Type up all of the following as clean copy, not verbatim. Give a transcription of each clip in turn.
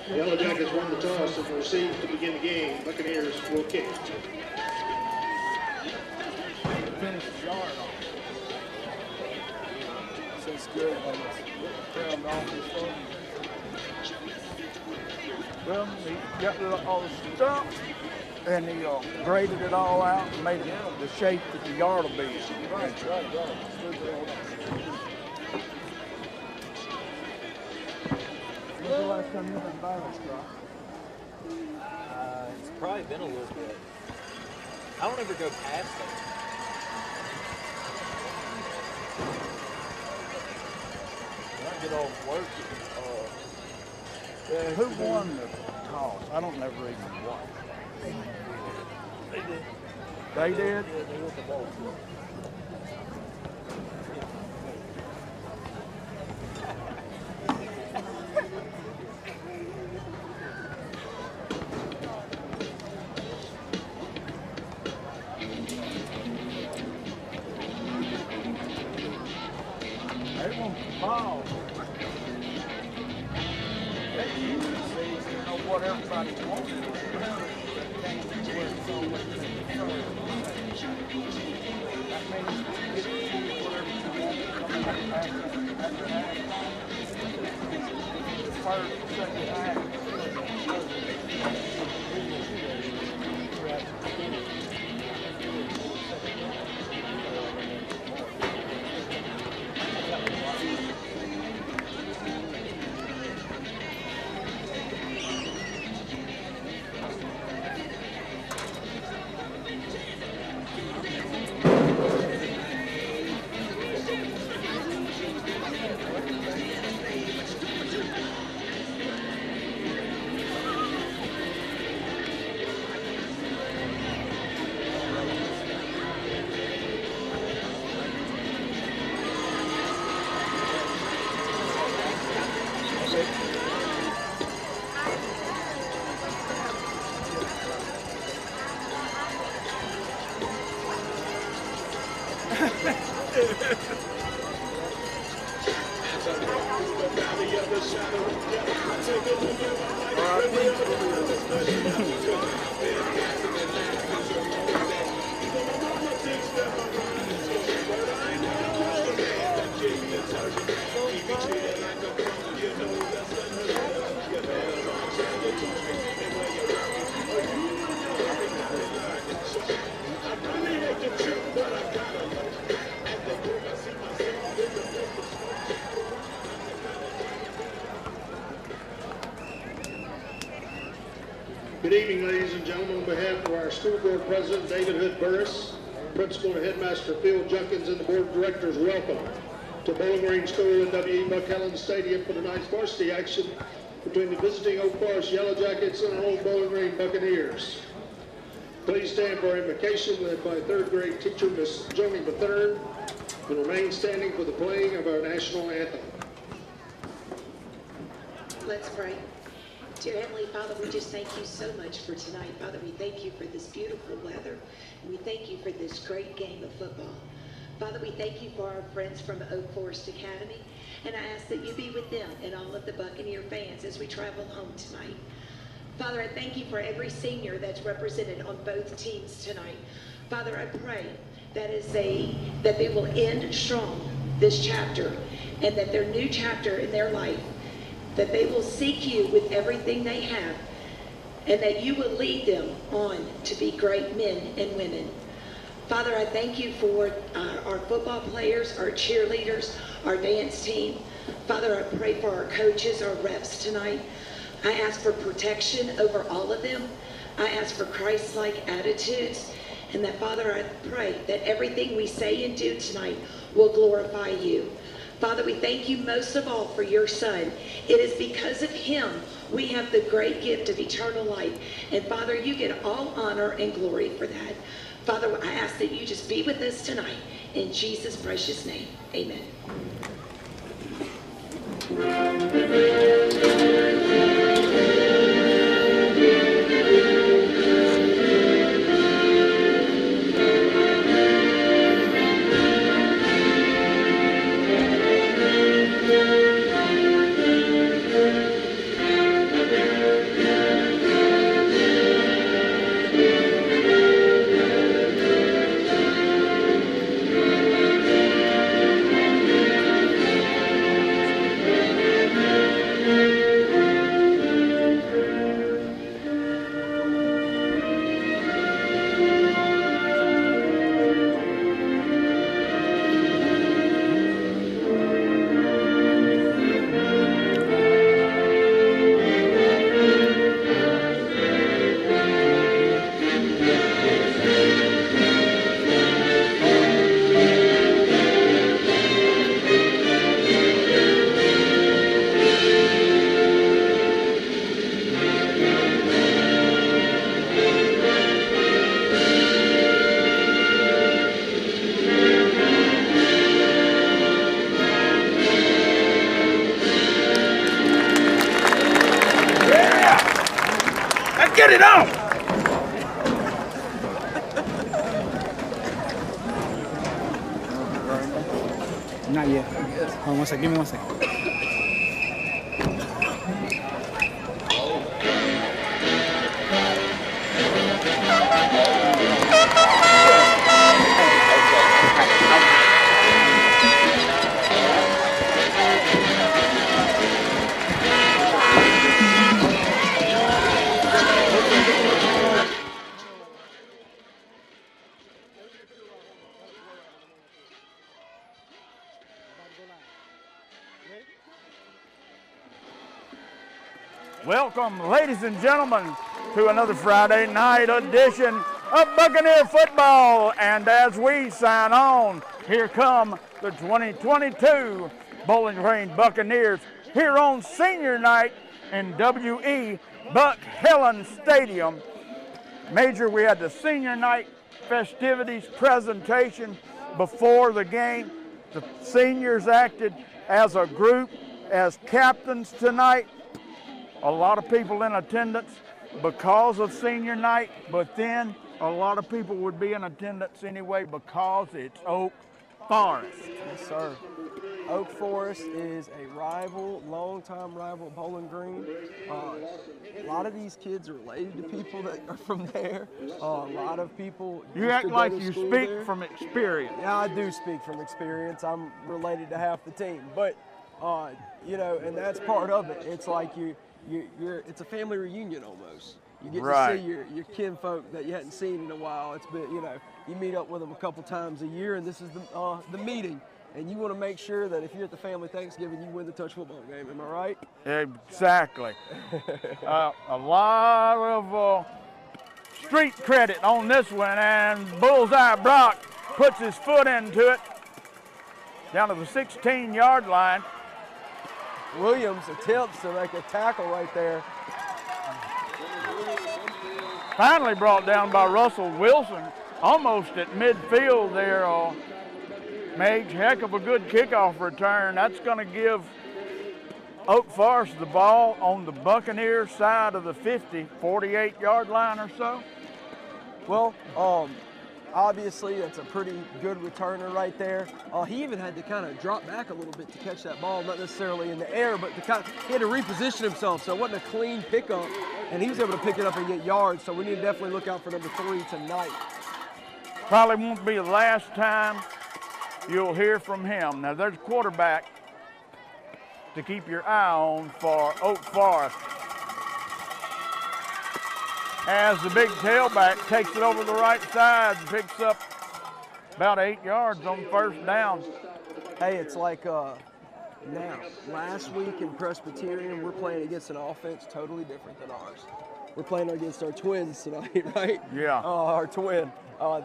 Yellow Jackets won the toss and received to begin the game. Buccaneers will kick. Finish the yard off. So it's good when it's filmed off his phone. Well, he got all the stuff and he graded it all out and made it the shape that the yard will be in. Right. When's the last time you've been by this truck? It's probably been a little bit. I don't ever go past it. When I get off work, who won the toss? I don't never even watch. They did. They did? Yeah, they won the ball. They want the ball. That usually says, what everybody wants. That means you get to choose whatever you want coming up after that. First, second half. Good evening, ladies and gentlemen. On behalf of our school board president, David Hood Burris, principal and headmaster Phil Junkins, and the board of directors, welcome to Bowling Green School and W.E. Buckhallen Stadium for tonight's varsity action between the visiting Oak Forest Yellow Jackets and our old Bowling Green Buccaneers. Please stand for invocation led by third grade teacher Miss Joni Betherne, and remain standing for the playing of our national anthem. Let's pray. Dear Heavenly Father, we just thank you so much for tonight. Father, we thank you for this beautiful weather, and we thank you for this great game of football. Father, we thank you for our friends from Oak Forest Academy, and I ask that you be with them and all of the Buccaneer fans as we travel home tonight. Father, I thank you for every senior that's represented on both teams tonight. Father, I pray that they will end strong this chapter, and that their new chapter in their life, that they will seek you with everything they have, and that you will lead them on to be great men and women. Father, I thank you for our football players, our cheerleaders, our dance team. Father, I pray for our coaches, our refs tonight. I ask for protection over all of them. I ask for Christ-like attitudes, and that, Father, I pray that everything we say and do tonight will glorify you. Father, we thank you most of all for your Son. It is because of him we have the great gift of eternal life. And Father, you get all honor and glory for that. Father, I ask that you just be with us tonight. In Jesus' precious name, amen. Not yet. Hold on one second. Give me 1 second. Welcome, ladies and gentlemen, to another Friday night edition of Buccaneer football. And as we sign on, here come the 2022 Bowling Green Buccaneers here on senior night in W.E. Buck Helen Stadium. Major, we had the senior night festivities presentation before the game. The seniors acted as a group, as captains tonight. A lot of people in attendance because of senior night, but then a lot of people would be in attendance anyway because it's Oak Forest. Yes, sir. Oak Forest is a rival, longtime rival of Bowling Green. A lot of these kids are related to people that are from there. A lot of people. You act like you speak from experience. Yeah, I do speak from experience. I'm related to half the team, but you know, and that's part of it. It's like it's a family reunion almost. You get to see your kinfolk that you hadn't seen in a while. It's been, you know, you meet up with them a couple times a year, and this is the meeting. And you want to make sure that if you're at the family Thanksgiving, you win the touch football game. Am I right? Exactly. A lot of street credit on this one, and Bullseye Brock puts his foot into it down to the 16-yard line. Williams attempts to make a tackle right there. Finally brought down by Russell Wilson, almost at midfield there. Mage, heck of a good kickoff return. That's going to give Oak Forest the ball on the Buccaneers side of the 50, 48-yard line or so. Well, obviously, that's a pretty good returner right there. He even had to kind of drop back a little bit to catch that ball, not necessarily in the air, but he had to reposition himself, so it wasn't a clean pickup, and he was able to pick it up and get yards, so we need to definitely look out for number 3 tonight. Probably won't be the last time you'll hear from him. Now, there's a quarterback to keep your eye on for Oak Forest. As the big tailback takes it over the right side and picks up about 8 yards on first down. Hey, it's like now, last week in Presbyterian, we're playing against an offense totally different than ours. We're playing against our twins tonight, right? Yeah. Our twin.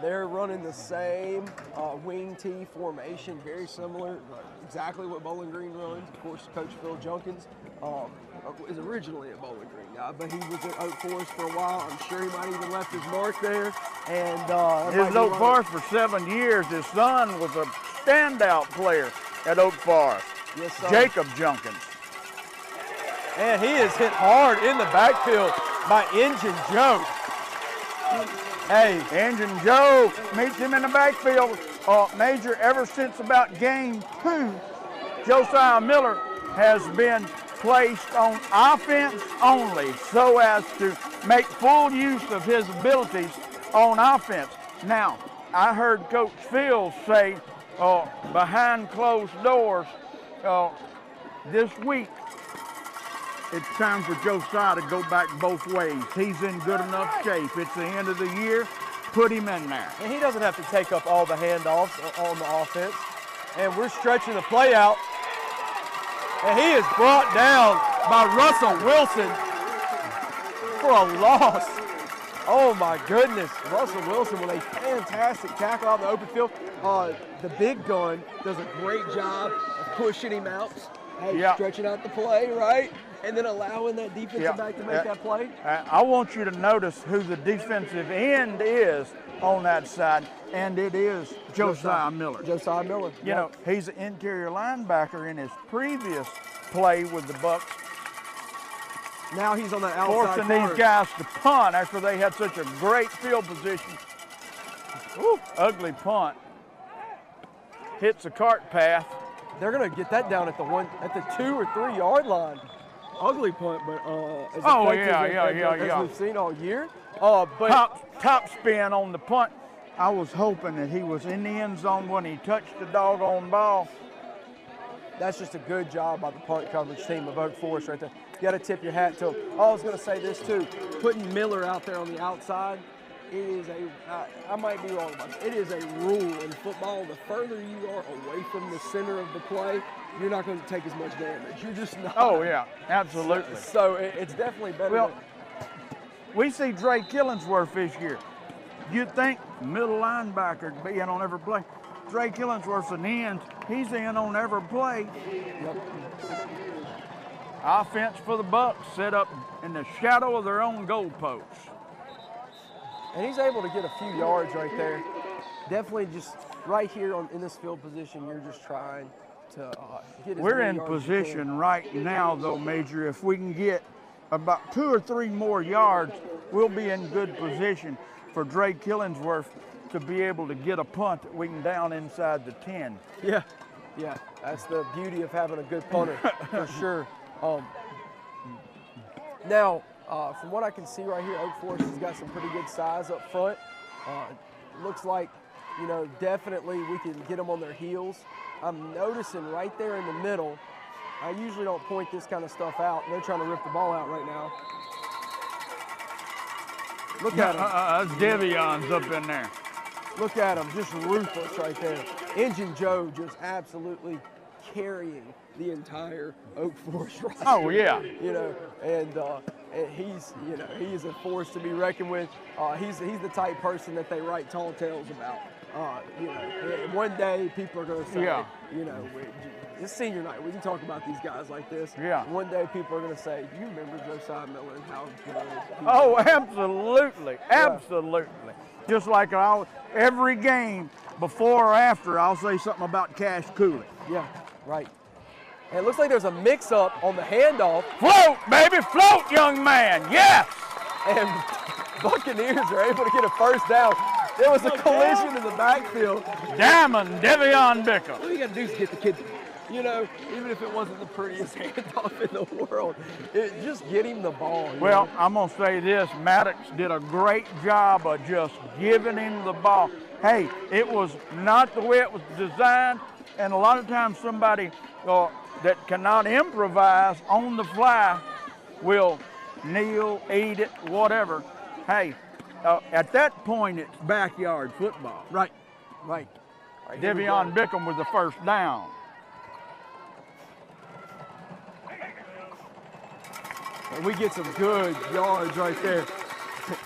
They're running the same wing T formation, very similar, exactly what Bowling Green runs. Of course, Coach Phil Junkins is originally a Bowling Green guy, but he was at Oak Forest for a while. I'm sure he might even left his mark there. And he was at Oak Forest for 7 years. His son was a standout player at Oak Forest. Yes, sir. Jacob Junkins. And he is hit hard in the backfield by Engine Joe. Hey, Engine Joe meets him in the backfield. Major, ever since about game 2, Josiah Miller has been placed on offense only so as to make full use of his abilities on offense. Now, I heard Coach Phil say behind closed doors this week, it's time for Josiah to go back both ways. He's in good enough shape. It's the end of the year. Put him in there. And he doesn't have to take up all the handoffs on the offense. And we're stretching the play out. And he is brought down by Russell Wilson for a loss. Oh my goodness. Russell Wilson with a fantastic tackle out in the open field. The big gun does a great job of pushing him out. Stretching out the play, right? And then allowing that defensive back to make that play. I want you to notice who the defensive end is on that side, and it is Josiah Miller. Josiah Miller. You know, he's an interior linebacker in his previous play with the Bucs. Now he's on the outside forcing these guys to punt after they had such a great field position. Ooh, ugly punt. Hits the cart path. they're going to get that down at the 2 or 3 yard line. Ugly punt, but as as we've seen all year. But top spin on the punt. I was hoping that he was in the end zone when he touched the doggone ball. That's just a good job by the punt coverage team of Oak Forest right there. You got to tip your hat to them. I was going to say this too. Putting Miller out there on the outside, it is I might be wrong about this. It is a rule in football. The further you are away from the center of the play, you're not going to take as much damage. You're just not. Oh, yeah, absolutely. So it's definitely better. Well, we see Dre Killingsworth this year. You'd think middle linebacker to be in on every play. Dre Killingsworth's an end. He's in on every play. Yep. Offense for the Bucs set up in the shadow of their own goalposts. And he's able to get a few yards right there. Definitely just right here in this field position, you're just trying to get as We're many in yards as you position can. right now, though, Major. If we can get about 2 or 3 more yards, we'll be in good position for Dre Killingsworth to be able to get a punt that we can down inside the 10. Yeah, that's the beauty of having a good punter, for sure. Now, from what I can see right here, Oak Forest has got some pretty good size up front. Looks like, definitely we can get them on their heels. I'm noticing right there in the middle, I usually don't point this kind of stuff out. They're trying to rip the ball out right now. Look at him. Devion's up in there. Look at him, just ruthless right there. Engine Joe just absolutely carrying the entire Oak Forest roster. Oh, yeah. And he's, he is a force to be reckoned with. He's the type person that they write tall tales about. One day people are going to say, it's senior night. We can talk about these guys like this. Yeah. One day people are going to say, do you remember Josiah Miller and how good he Oh, was? absolutely. Absolutely. Just like every game, before or after, I'll say something about Cash Cooley. Yeah, right. And it looks like there's a mix-up on the handoff. Float, baby, float, young man, yes! And Buccaneers are able to get a first down. There was a collision in the backfield. Diamond Devion Bickham. All you got to do is get the kid, even if it wasn't the prettiest handoff in the world, just get him the ball. Well, I'm going to say this. Maddox did a great job of just giving him the ball. Hey, it was not the way it was designed, and a lot of times somebody that cannot improvise on the fly will kneel, eat it, whatever. Hey, at that point, it's backyard football. Right. Devion Bickham was the first down. And we get some good yards right there.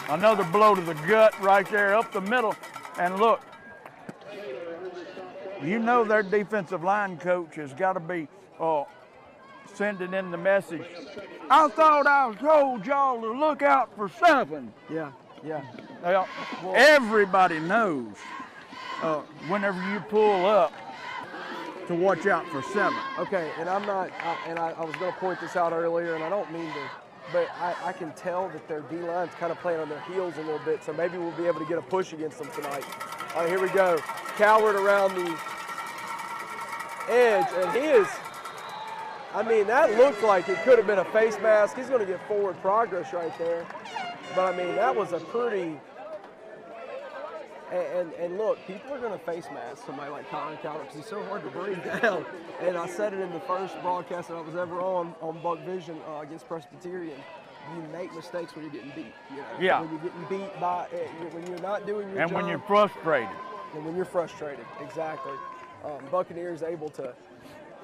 Another blow to the gut right there up the middle. And look, their defensive line coach has got to be sending in the message. I thought I told y'all to look out for 7. Yeah. Well, everybody knows whenever you pull up to watch out for 7. Okay, and I'm not, I was going to point this out earlier, and I don't mean to, but I can tell that their D-line's kind of playing on their heels a little bit, so maybe we'll be able to get a push against them tonight. All right, here we go. Coward around the edge, and he is, that looked like it could have been a face mask. He's going to get forward progress right there. But, that was a pretty, and look, people are going to face mask somebody like Colin Coward because he's so hard to bring down. And I said it in the first broadcast that I was ever on Buck Vision against Presbyterian. You make mistakes when you're getting beat. Yeah. When you're getting beat by, when you're not doing your and job. when you're frustrated. And when you're frustrated, exactly. Buccaneers able to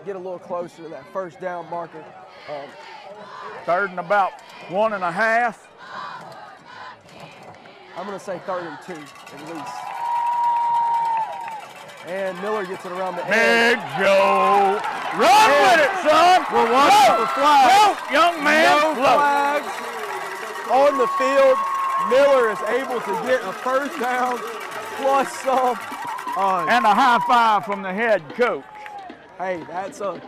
get a little closer to that first down marker. 3rd and about 1.5. I'm going to say 3rd and 2 at least. And Miller gets it around the edge. Big Joe. Run with it, son. We're watching for flags. Float, young man. No Float. flags on the field. Miller is able to get a first down plus some. And a high five from the head coach. Hey, that's a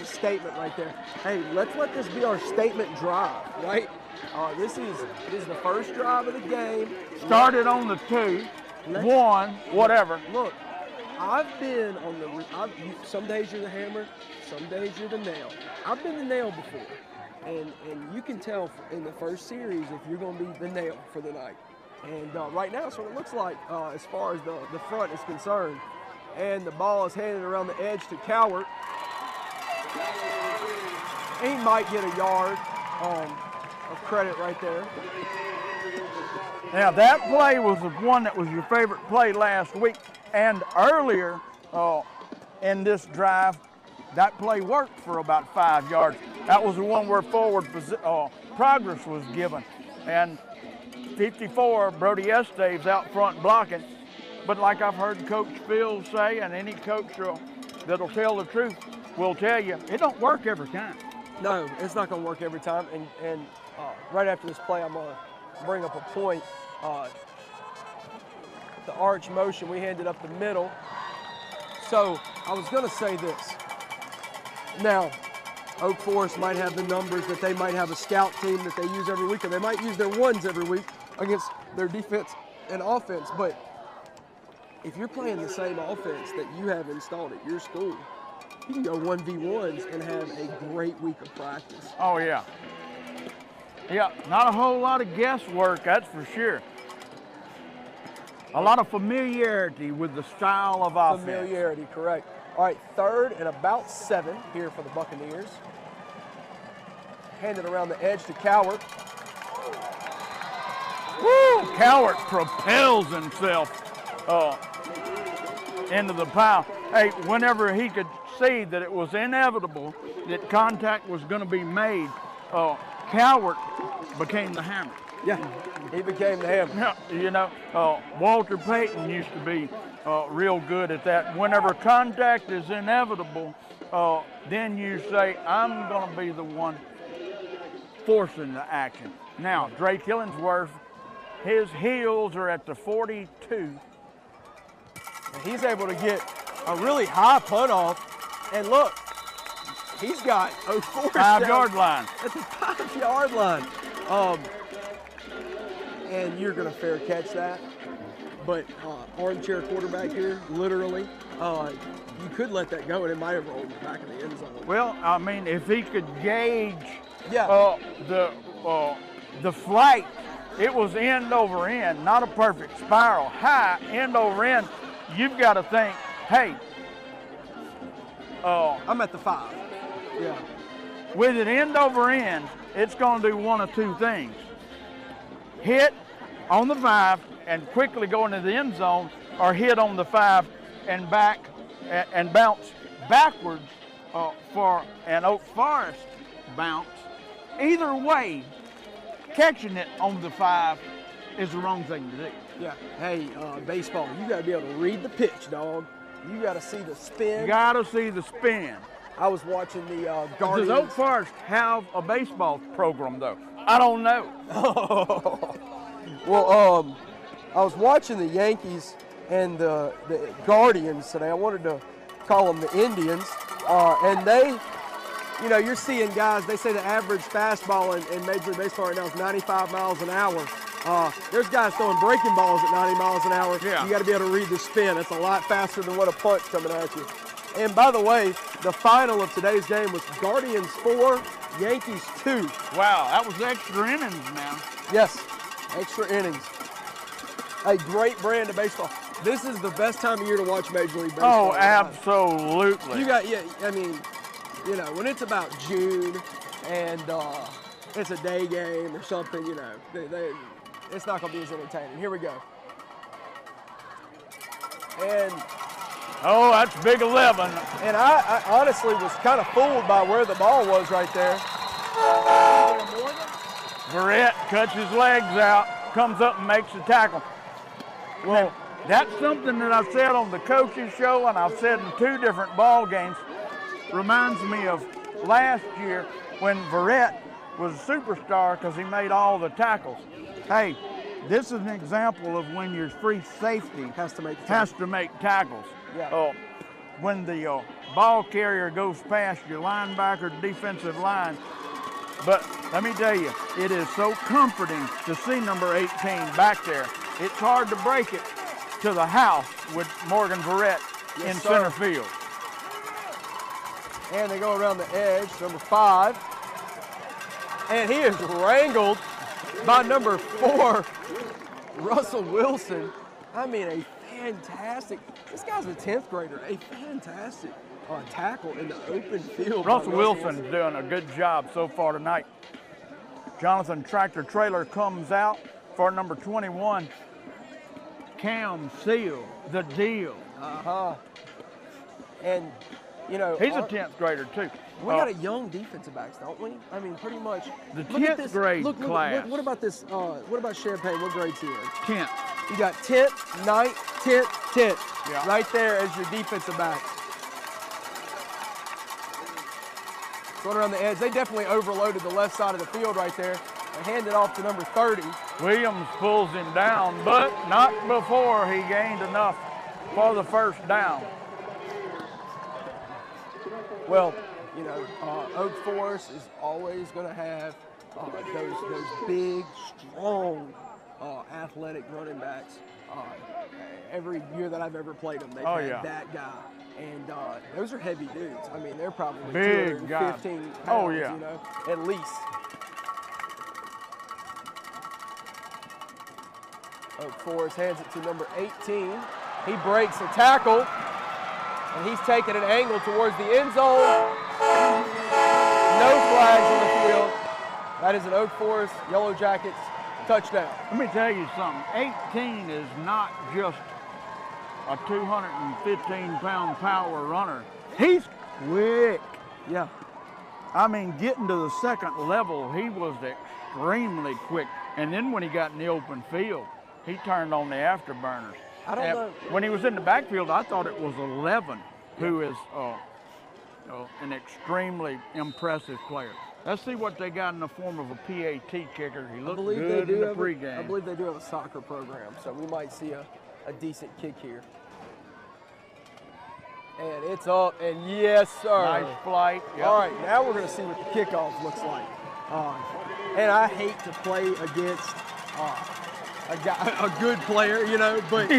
statement right there. Hey, let's let this be our statement drive, right? This is the first drive of the game. Started on the 2, 1, whatever. Look, I've been on some days you're the hammer, some days you're the nail. I've been the nail before, and you can tell in the first series if you're going to be the nail for the night. And right now, that's what it looks like as far as the front is concerned. And the ball is handed around the edge to Cowart. He might get a yard of credit right there. Now that play was the one that was your favorite play last week, and earlier in this drive, that play worked for about 5 yards. That was the one where forward progress was given, and 54, Brody Estaves out front blocking. But like I've heard Coach Phil say, and any coach that'll tell the truth will tell you, it don't work every time. No, it's not going to work every time. And right after this play, I'm going to bring up a point. The arch motion, we handed up the middle. So I was going to say this. Now, Oak Forest might have the numbers that they might have a scout team that they use every week, or they might use their ones every week against their defense and offense. But if you're playing the same offense that you have installed at your school, you can go 1v1s and have a great week of practice. Oh, yeah. Yeah, not a whole lot of guesswork, that's for sure. A lot of familiarity with the style of offense. Familiarity, correct. All right, 3rd and about 7 here for the Buccaneers. Handed around the edge to Cowart. Woo! Cowart propels himself into the pile. Hey, whenever he could see that it was inevitable that contact was going to be made, Cowart became the hammer. Yeah, he became the hammer. You know, Walter Payton used to be real good at that. Whenever contact is inevitable, then you say, I'm going to be the one forcing the action. Now, Drake Hillingsworth, his heels are at the 42. And he's able to get a really high punt off. And look, he's got a 5-yard line. At the 5-yard line. And you're going to fair catch that. But armchair quarterback here, literally, you could let that go and it might have rolled in the back of the end zone. Well, I mean, if he could gauge the flight, it was end over end, not a perfect spiral. High, end over end, you've got to think, hey. I'm at the 5. Yeah. With it end over end, it's going to do one of two things. Hit on the 5 and quickly go into the end zone, or hit on the 5 and back and bounce backwards for an Oak Forest bounce. Either way, catching it on the 5 is the wrong thing to do. Yeah. Hey, baseball, you got to be able to read the pitch, dog. You got to see the spin. You got to see the spin. I was watching the Guardians. Does Oak Forest have a baseball program, though? I don't know. Well, I was watching the Yankees and the Guardians today. I wanted to call them the Indians. And they, you know, you're seeing guys, they say the average fastball in Major League Baseball right now is 95 miles an hour. There's guys throwing breaking balls at 90 miles an hour. Yeah. You got to be able to read the spin. It's a lot faster than what a punt's coming at you. And by the way, the final of today's game was Guardians 4, Yankees 2. Wow, that was extra innings, man. Yes, extra innings. A great brand of baseball. This is the best time of year to watch Major League Baseball. Oh, absolutely. You got, yeah, I mean, you know, when it's about June and it's a day game or something, you know, it's not going to be as entertaining. Here we go. And oh, that's big 11. And I honestly was kind of fooled by where the ball was right there. Verrett cuts his legs out, comes up and makes the tackle. Well, that's something that I said on the coaches show, and I've said in 2 different ball games. Reminds me of last year when Verrett was a superstar because he made all the tackles. Hey, this is an example of when your free safety has to make tackles. Yeah. When the ball carrier goes past your linebacker, defensive line. But let me tell you, it is so comforting to see number 18 back there. It's hard to break it to the house with Morgan Verrett in Yes, center sir. field. And they go around the edge, number 5. And he is wrangled by number 4, Russell Wilson. I mean, a fantastic, this guy's a 10th grader, a fantastic tackle in the open field. by Russell Wilson's doing a good job so far tonight. Jonathan Tractor Trailer comes out for number 21, Cam Seal, the deal. And, you know, He's a 10th grader too. we got a young defensive backs, don't we? I mean, pretty much. The Look at 10th this. grade Look, class. what about this? What about Champaign? What grade's he in? 10th. You got 10th, 9th, 10th, 10th. Yeah. Right there as your defensive back. Going around the edge. They definitely overloaded the left side of the field right there. They hand it off to number 30. Williams pulls him down, but not before he gained enough for the first down. Well, you know, Oak Forest is always going to have those big, strong, athletic running backs. Every year that I've ever played them, they've had that guy. And those are heavy dudes. I mean, they're probably Big 215 guys. pounds, Oh, yeah. you know, at least. Oak Forest hands it to number 18. He breaks a tackle, and he's taking an angle towards the end zone. No flags on the field. That is an Oak Forest Yellow Jackets touchdown. Let me tell you something. 18 is not just a 215-pound power runner. He's quick. Yeah. I mean, getting to the second level, he was extremely quick. And then when he got in the open field, he turned on the afterburners. I don't know. When he was in the backfield, I thought it was 11, who is an extremely impressive player. Let's see what they got in the form of a PAT kicker. He looked good in the pregame. I believe they do have a soccer program, so we might see a decent kick here. And it's up, and yes, sir. Nice flight. Yep. All right, now we're going to see what the kickoff looks like. And I hate to play against a good player, you know, but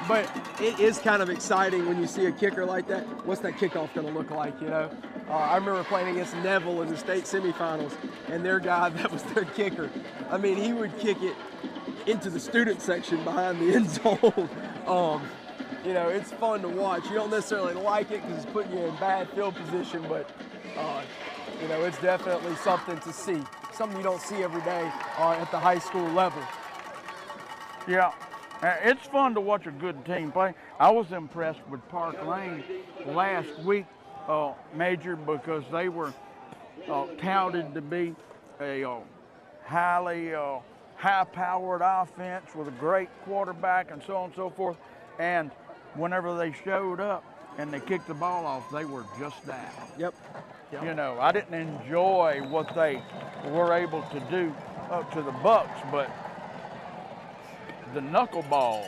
but it is kind of exciting when you see a kicker like that. What's that kickoff going to look like, you know? I remember playing against Neville in the state semifinals, and their guy, that was their kicker. I mean, he would kick it into the student section behind the end zone. You know, it's fun to watch. You don't necessarily like it because it's putting you in bad field position, but, you know, it's definitely something to see. Something you don't see every day at the high school level. Yeah, it's fun to watch a good team play. I was impressed with Park Lane last week, Major, because they were touted to be a highly high-powered offense with a great quarterback and so on and so forth. And whenever they showed up and they kicked the ball off, they were just that. Yep. You know, I didn't enjoy what they were able to do to the Bucs, but the knuckleball.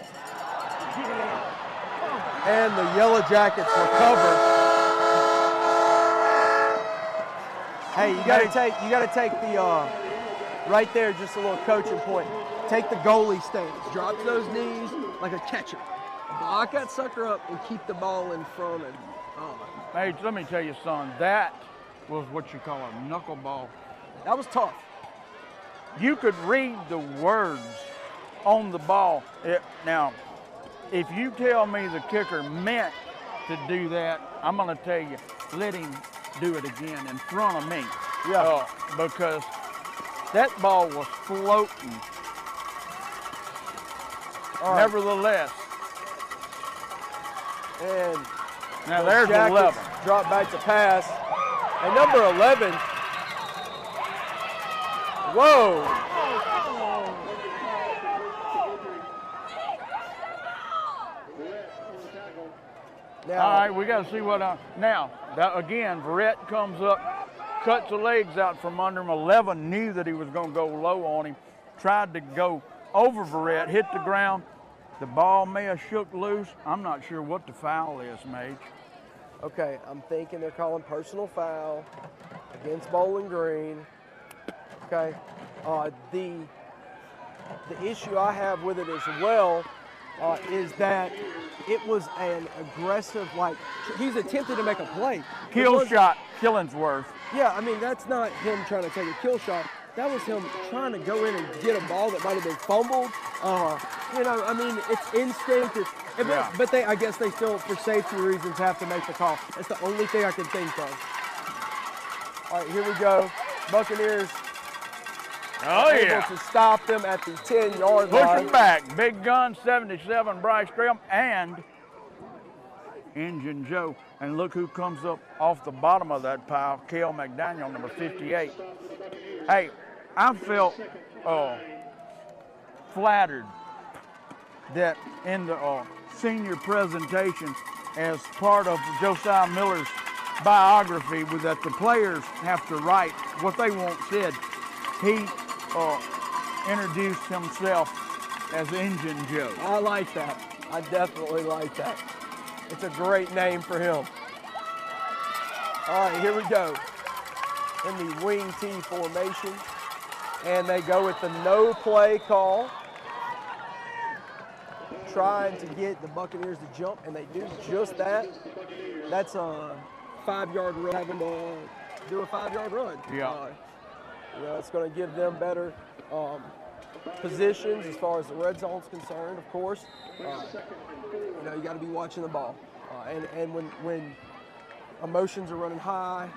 And the Yellow Jackets recover. Hey, you gotta take the right there, just a little coaching point. Take the goalie stance. Drop to those knees like a catcher. Block that sucker up and keep the ball in front of you. Hey, let me tell you, son, that was what you call a knuckleball. That was tough. You could read the words on the ball. Now, if you tell me the kicker meant to do that, I'm going to tell you, let him do it again in front of me. Yeah. Because that ball was floating. All right. Nevertheless. And now there's Jackets 11. Drop back to pass. And number 11. Whoa. Now, all right, we got to see what. Now, again, Verrett comes up, cuts the legs out from under him. 11 knew that he was going to go low on him, tried to go over Verrett, hit the ground. The ball may have shook loose. I'm not sure what the foul is, Mage. okay, I'm thinking they're calling personal foul against Bowling Green. Okay, the issue I have with it as well is that it was an aggressive, like, he's attempted to make a play. Kill shot, Killingsworth. Yeah, I mean, that's not him trying to take a kill shot. That was him trying to go in and get a ball that might have been fumbled. You know, I mean, it's instinct. But I guess they still, for safety reasons, have to make the call. That's the only thing I can think of. All right, here we go. Buccaneers able to stop them at the 10-yard line. Push them back. Big gun, 77, Bryce Graham, and Engine Joe. And look who comes up off the bottom of that pile, Cale McDaniel, number 58. Hey, I felt flattered that in the senior presentation as part of Josiah Miller's biography that the players have to write what they want said. He introduced himself as Engine Joe. I like that. I definitely like that. It's a great name for him. All right, here we go. In the wing T formation. And they go with the no play call. Trying to get the Buccaneers to jump, and they do just that. That's a 5-yard run, having to do a 5-yard run. Yeah. You know, it's going to give them better positions as far as the red zone's concerned, of course. You know, you got to be watching the ball. And when emotions are running high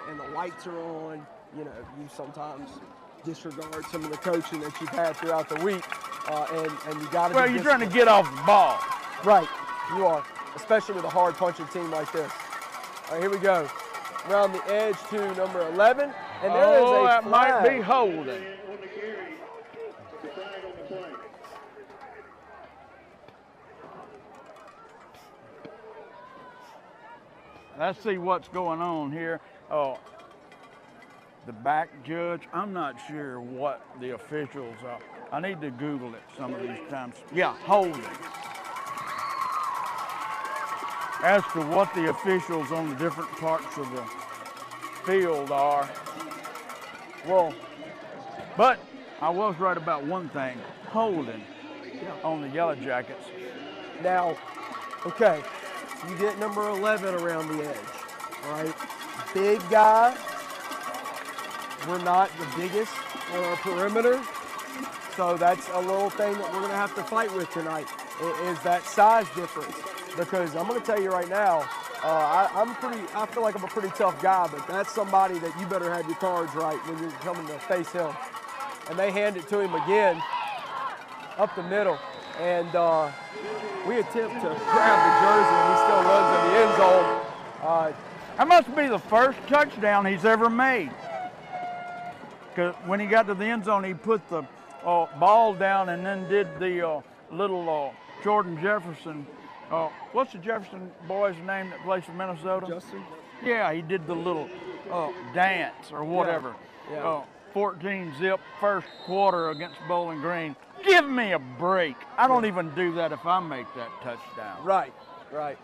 and the lights are on, you know, you sometimes disregard some of the coaching that you've had throughout the week. And you got to. Well, you're trying to get off the ball. Right, you are, especially with a hard punching team like this. All right, here we go. Around the edge to number 11, and there is a that flag. might be holding. Let's see what's going on here. Oh, the back judge, I'm not sure what the officials are. I need to Google it some of these times. Yeah, holding. As to what the officials on the different parts of the field are. Well, but I was right about one thing, holding on the Yellow Jackets. Now, okay, you get number 11 around the edge, all right? Big guy. We're not the biggest on our perimeter, so that's a little thing that we're going to have to fight with tonight, is that size difference. Because I'm going to tell you right now, I feel like I'm a pretty tough guy, but that's somebody that you better have your cards right when you're coming to face him. And they hand it to him again up the middle, and we attempt to grab the jersey, and he still runs in the end zone. That must be the first touchdown he's ever made. Because when he got to the end zone, he put the ball down and then did the little Jordan Jefferson. What's the Jefferson boy's name that plays for Minnesota? Justin? Yeah, he did the little dance or whatever. Yeah. 14 zip first quarter against Bowling Green. Give me a break. I don't even do that if I make that touchdown. Right, right.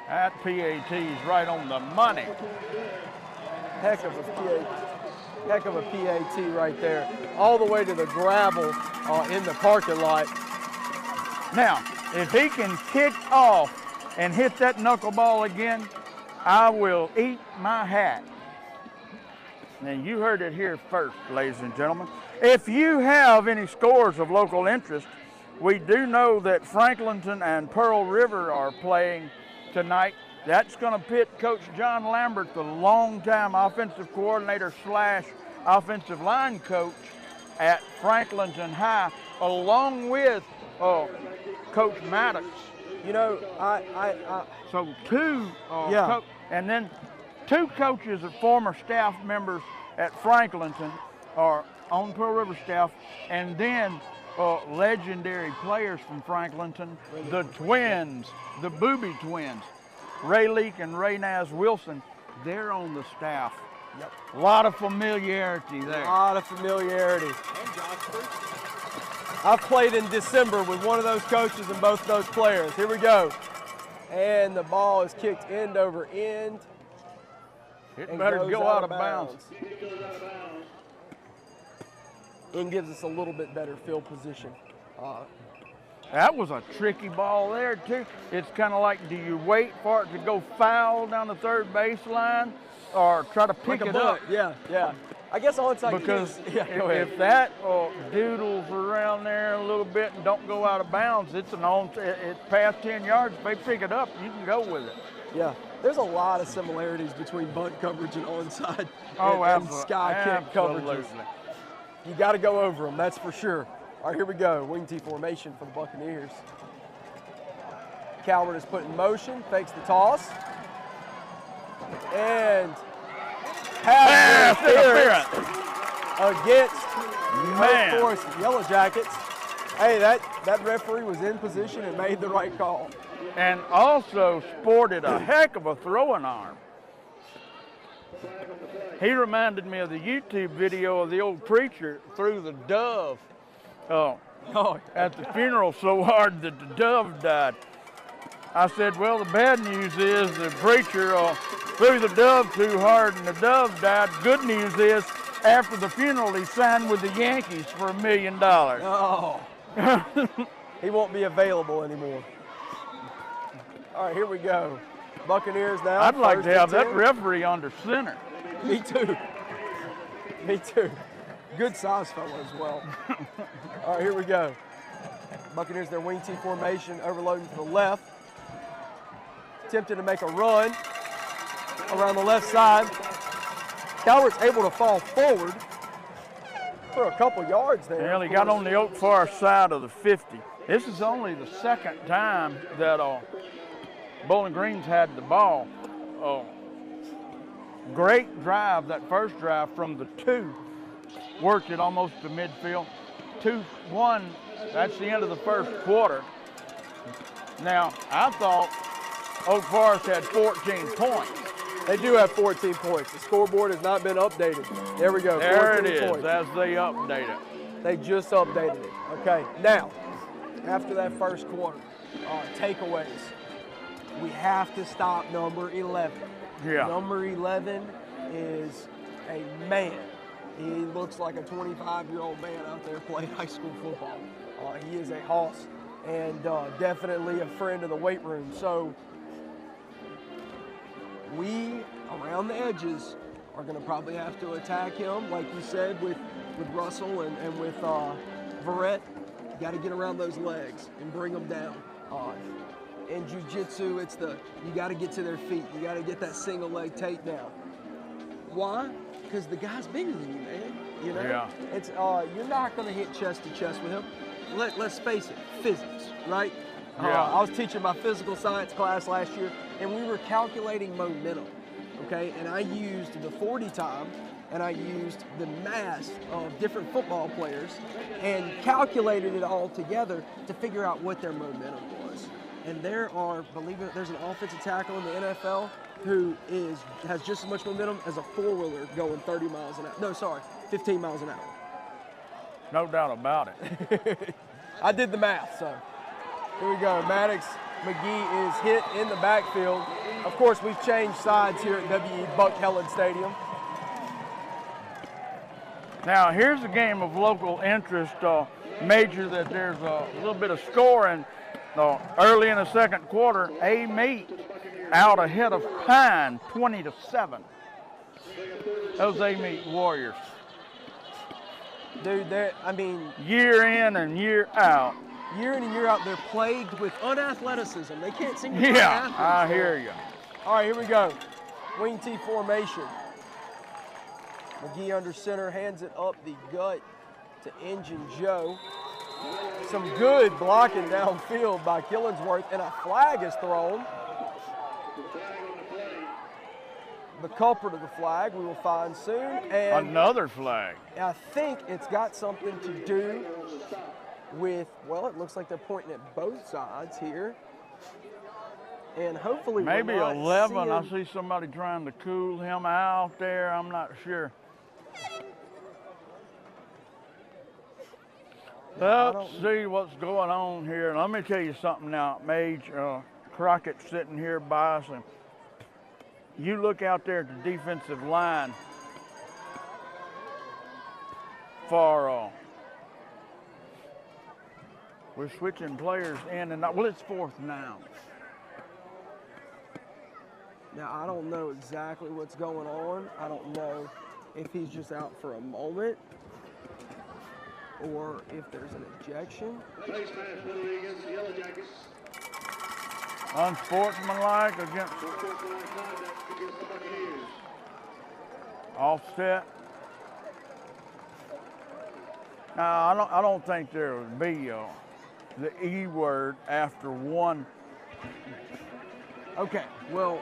That PAT is right on the money. Heck of a PAT right there. All the way to the gravel in the parking lot. Now, if he can kick off and hit that knuckleball again, I will eat my hat. Now, you heard it here first, ladies and gentlemen. If you have any scores of local interest, we do know that Franklinton and Pearl River are playing tonight. That's going to pit Coach John Lambert, the longtime offensive coordinator / offensive line coach at Franklinton High, along with Coach Maddox. You know, So two, and then two coaches and former staff members at Franklinton are on Pearl River staff, and then legendary players from Franklinton, the twins, the Booby twins, Ray Leake and Ray Naz Wilson, they're on the staff. Yep. A lot of familiarity there. A lot of familiarity. I've played in December with one of those coaches and both those players. Here we go. And the ball is kicked end over end. It better go out of bounds. And gives us a little bit better field position. That was a tricky ball there, too. It's kind of like, do you wait for it to go foul down the third baseline or try to pick it up? Yeah, yeah. I guess onside Because if that doodles around there a little bit and don't go out of bounds, it's past 10 yards. If they pick it up, you can go with it. Yeah, there's a lot of similarities between bunt coverage and onside and sky kick coverages. You got to go over them, that's for sure. All right, here we go. Wing T formation for the Buccaneers. Calvert is put in motion, fakes the toss, and pass interference against of course Yellow Jackets. Hey, that referee was in position and made the right call. And also sported a heck of a throwing arm. He reminded me of the YouTube video of the old preacher threw the dove at the funeral so hard that the dove died. I said, well, the bad news is the preacher threw the dove too hard and the dove died. Good news is after the funeral he signed with the Yankees for $1 million. Oh, he won't be available anymore. All right, here we go. Buccaneers now. I'd like to have that referee under center. Me too. Me too. Good size fellow as well. All right, here we go. Buccaneers, their wing T formation, overloading to the left. Attempting to make a run around the left side. Calvert's able to fall forward for a couple yards there. Well, he got on the Oak Forest side of the 50. This is only the second time that Bowling Green's had the ball. Great drive, that first drive from the 2. Worked it almost to midfield. 2-1, that's the end of the first quarter. Now, I thought Oak Forest had 14 points. They do have 14 points. The scoreboard has not been updated. There we go. There it is, points. as they update it. They just updated it. Okay, now, after that first quarter, takeaways. We have to stop number 11. Yeah. Number 11 is a man. He looks like a 25-year-old man out there playing high school football. He is a hoss and definitely a friend of the weight room. So we, around the edges, are going to probably have to attack him, like you said, with Russell and with Verrett. You got to get around those legs and bring them down. In jiu-jitsu, it's you got to get to their feet. You got to get that single leg takedown. Why? Because the guy's bigger than you, man. You know, yeah. It's you're not going to hit chest to chest with him. Let's face it, physics, right? Yeah. I was teaching my physical science class last year, and we were calculating momentum. Okay, and I used the 40 time, and I used the mass of different football players, and calculated it all together to figure out what their momentum was. And there's an offensive tackle in the NFL who has just as much momentum as a four-wheeler going 30 miles an hour. No, sorry, 15 miles an hour. No doubt about it. I did the math, so here we go. Maddox McGee is hit in the backfield. Of course, we've changed sides here at W.E. Buck Helen Stadium. Now, here's a game of local interest, major that there's a little bit of scoring. Early in the second quarter, A-Meat out ahead of Pine, 20-7. Those A-Meat Warriors. Dude, year in and year out. Year in and year out, they're plagued with unathleticism. They can't seem to find Yeah, athletes. I hear you. All right, here we go. Wing T formation. McGee under center, hands it up the gut to Engine Joe. Some good blocking downfield by Killingsworth, and a flag is thrown. The culprit of the flag we will find soon. And another flag. I think it's got something to do with, well, it looks like they're pointing at both sides here. And hopefully maybe 11. I see somebody trying to cool him out there. I'm not sure. Let's see what's going on here. Let me tell you something now, Mage. Crockett's sitting here by us, and you look out there at the defensive line for We're switching players in and out. Well, it's 4th now. Now, I don't know exactly what's going on. I don't know if he's just out for a moment or if there's an ejection. Face mask penalty against the Yellow Jackets. Unsportsmanlike against Unsportsmanlike conduct against the Buccaneers. offset. Now, I don't think there would be the E word after one Okay, well,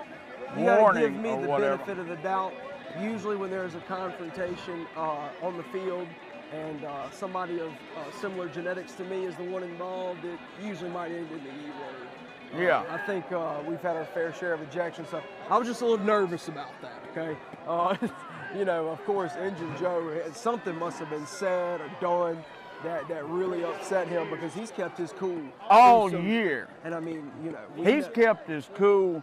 you gotta warning give me or the whatever. benefit of the doubt. Usually when there's a confrontation on the field and somebody of similar genetics to me is the one involved, it usually might end in the E word. Yeah. I think we've had our fair share of ejections, so I was just a little nervous about that, okay? You know, of course, Engine Joe, something must have been said or done that really upset him because he's kept his cool all through some- year. And I mean, you know, He's kept his cool,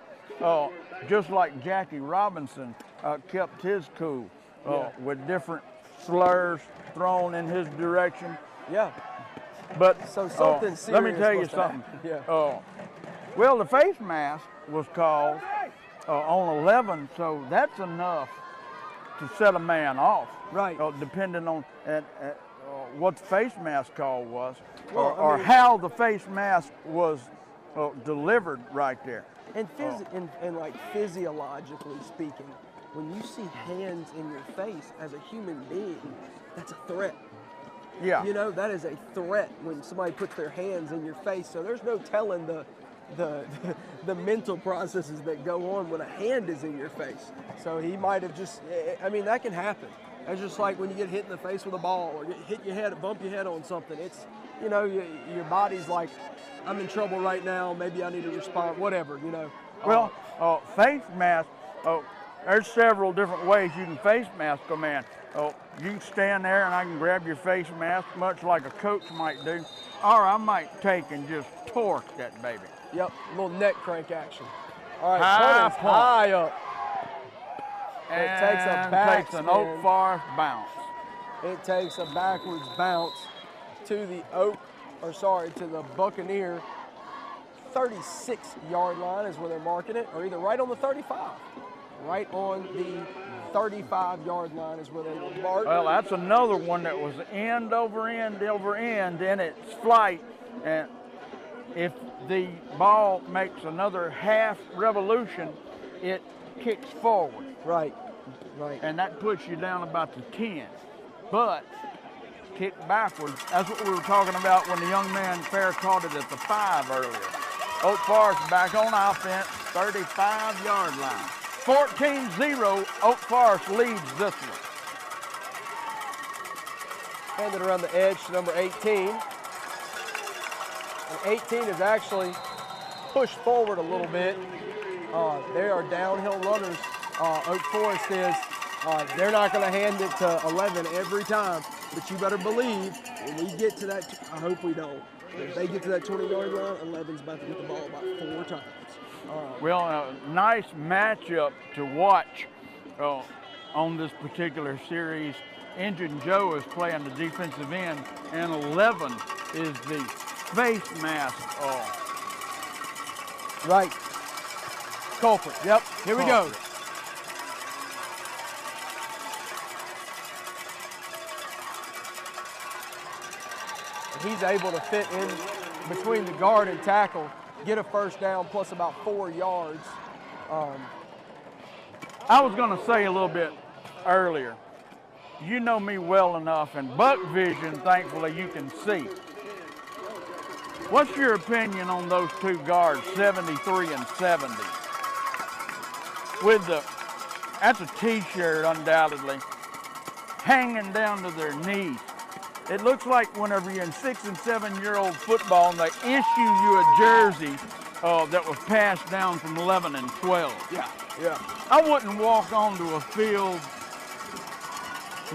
just like Jackie Robinson kept his cool with different slurs thrown in his direction. yeah. But So something let me serious tell you must have something. happened. Yeah. Well, the face mask was called on 11, so that's enough to set a man off. Right. Depending on what the face mask call was, Well, I or mean- how the face mask was delivered right there. And like physiologically speaking, when you see hands in your face as a human being, that's a threat. Yeah. You know, that is a threat when somebody puts their hands in your face. So there's no telling the mental processes that go on when a hand is in your face. So he might have just, I mean, that can happen. It's just like when you get hit in the face with a ball or hit your head, bump your head on something. It's, you know, your body's like, I'm in trouble right now. Maybe I need to respond, whatever, you know. Well, face mask, there's several different ways you can face mask a man. You can stand there and I can grab your face mask, much like a coach might do, or I might take and just torque that baby. Yep, a little neck crank action. All right, High punt is point. high up. And It takes a back takes an spin. Oak Forest bounce. It takes a backwards bounce to the to the Buccaneer 36-yard line is where they're marking it, or either right on the 35. Right on the 35-yard line is where they will mark. Well, that's another one that was end over end over end in its flight, and if the ball makes another half revolution, it kicks forward. Right, right. And that puts you down about the 10. But kick backwards, that's what we were talking about when the young man fair caught it at the 5 earlier. Oak Forest back on offense, 35-yard line. 14-0, Oak Forest leads this one. Handed around the edge to number 18. And 18 is actually pushed forward a little bit. They are downhill runners. Oak Forest is. They're not going to hand it to 11 every time, but you better believe when we get to that, I hope we don't. If they get to that 20-yard line, 11's about to get the ball about 4 times. Well, a nice matchup to watch on this particular series. Engine Joe is playing the defensive end, and 11 is the face mask. Right. Culprit. Yep. Here we go. He's able to fit in between the guard and tackle, get a first down plus about 4 yards. I was going to say a little bit earlier, you know me well enough, and Buck Vision, thankfully, you can see. What's your opinion on those two guards, 73 and 70? That's a T-shirt, undoubtedly, hanging down to their knees. It looks like whenever you're in 6- and 7-year-old football and they issue you a jersey that was passed down from 11 and 12. Yeah, yeah. I wouldn't walk onto a field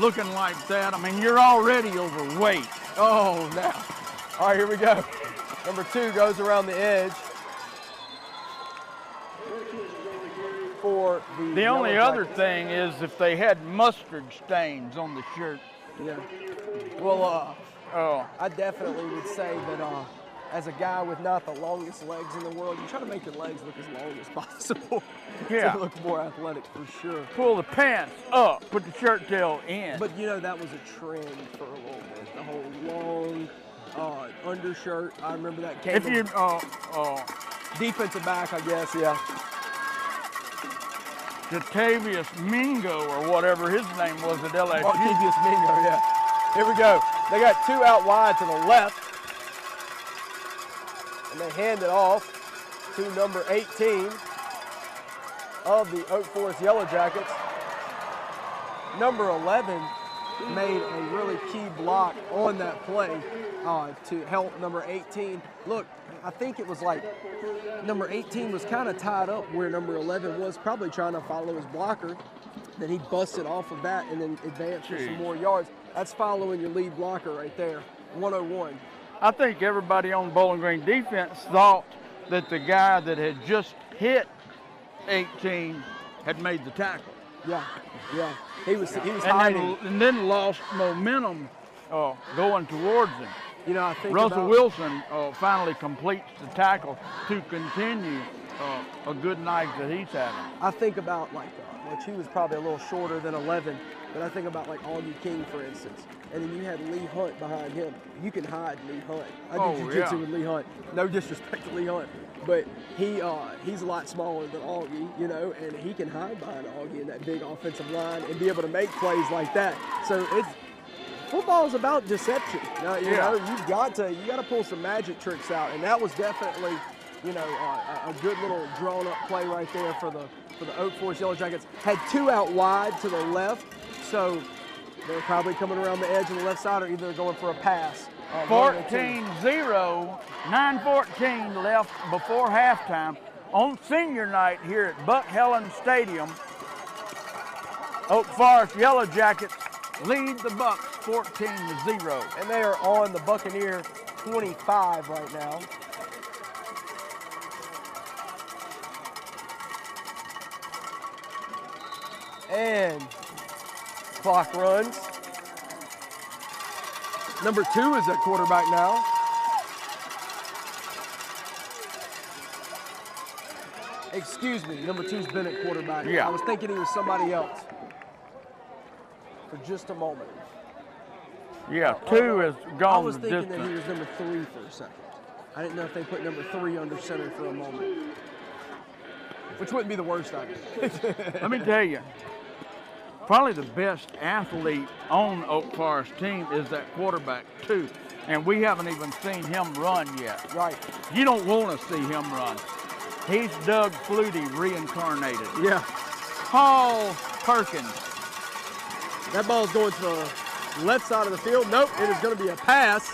looking like that. I mean, you're already overweight. Oh, now. All right, here we go. Number 2 goes around the edge for the The only Yellow other Jackets. thing is if they had mustard stains on the shirt. Yeah. Well, I definitely would say that as a guy with not the longest legs in the world, you try to make your legs look as long as possible Yeah. to look more athletic for sure. Pull the pants up, put the shirt tail in. But you know, that was a trend for a little bit. The whole long undershirt. I remember that came. If you, defensive back, I guess, yeah. Jatavius Mingo or whatever his name was at LSU. Markevius Mingo, yeah. Here we go. They got two out wide to the left. And they hand it off to number 18 of the Oak Forest Yellow Jackets. Number 11 made a really key block on that play to help number 18. Look, I think it was like number 18 was kind of tied up where number 11 was, probably trying to follow his blocker. Then he busted off of that and then advanced for some more yards. That's following your lead blocker right there, 101. I think everybody on Bowling Green defense thought that the guy that had just hit 18 had made the tackle. Yeah, yeah. He was hiding. And then lost momentum going towards him. You know, I think Russell Wilson finally completes the tackle to continue a good night that he's having. I think about which he was probably a little shorter than 11, but I think about like Augie King, for instance. And then you had Lee Hunt behind him. You can hide Lee Hunt. I did jiu-jitsu with Lee Hunt. No disrespect to Lee Hunt, but he's a lot smaller than Augie, you know, and he can hide behind Augie in that big offensive line and be able to make plays like that. So football is about deception. Now, you know, you got to pull some magic tricks out, and that was definitely, you know, a good little drawn-up play right there for the Oak Forest Yellow Jackets. Had two out wide to the left, so they're probably coming around the edge on the left side or either going for a pass. 14-0, 9:14 left before halftime on senior night here at Buck Helen Stadium. Oak Forest Yellow Jackets lead the Bucs 14-0. And they are on the Buccaneer 25 right now. And clock runs. Number 2 is at quarterback now. Excuse me, number 2's been at quarterback. Yeah. I was thinking he was somebody else for just a moment. Yeah, 2 is gone. I was thinking that he was number 3 for a second. I didn't know if they put number 3 under center for a moment, which wouldn't be the worst idea. Let me tell you, probably the best athlete on Oak Forest team is that quarterback, too. And we haven't even seen him run yet. Right. You don't want to see him run. He's Doug Flutie reincarnated. Yeah. Paul Perkins. That ball's going to the left side of the field. Nope, it is going to be a pass.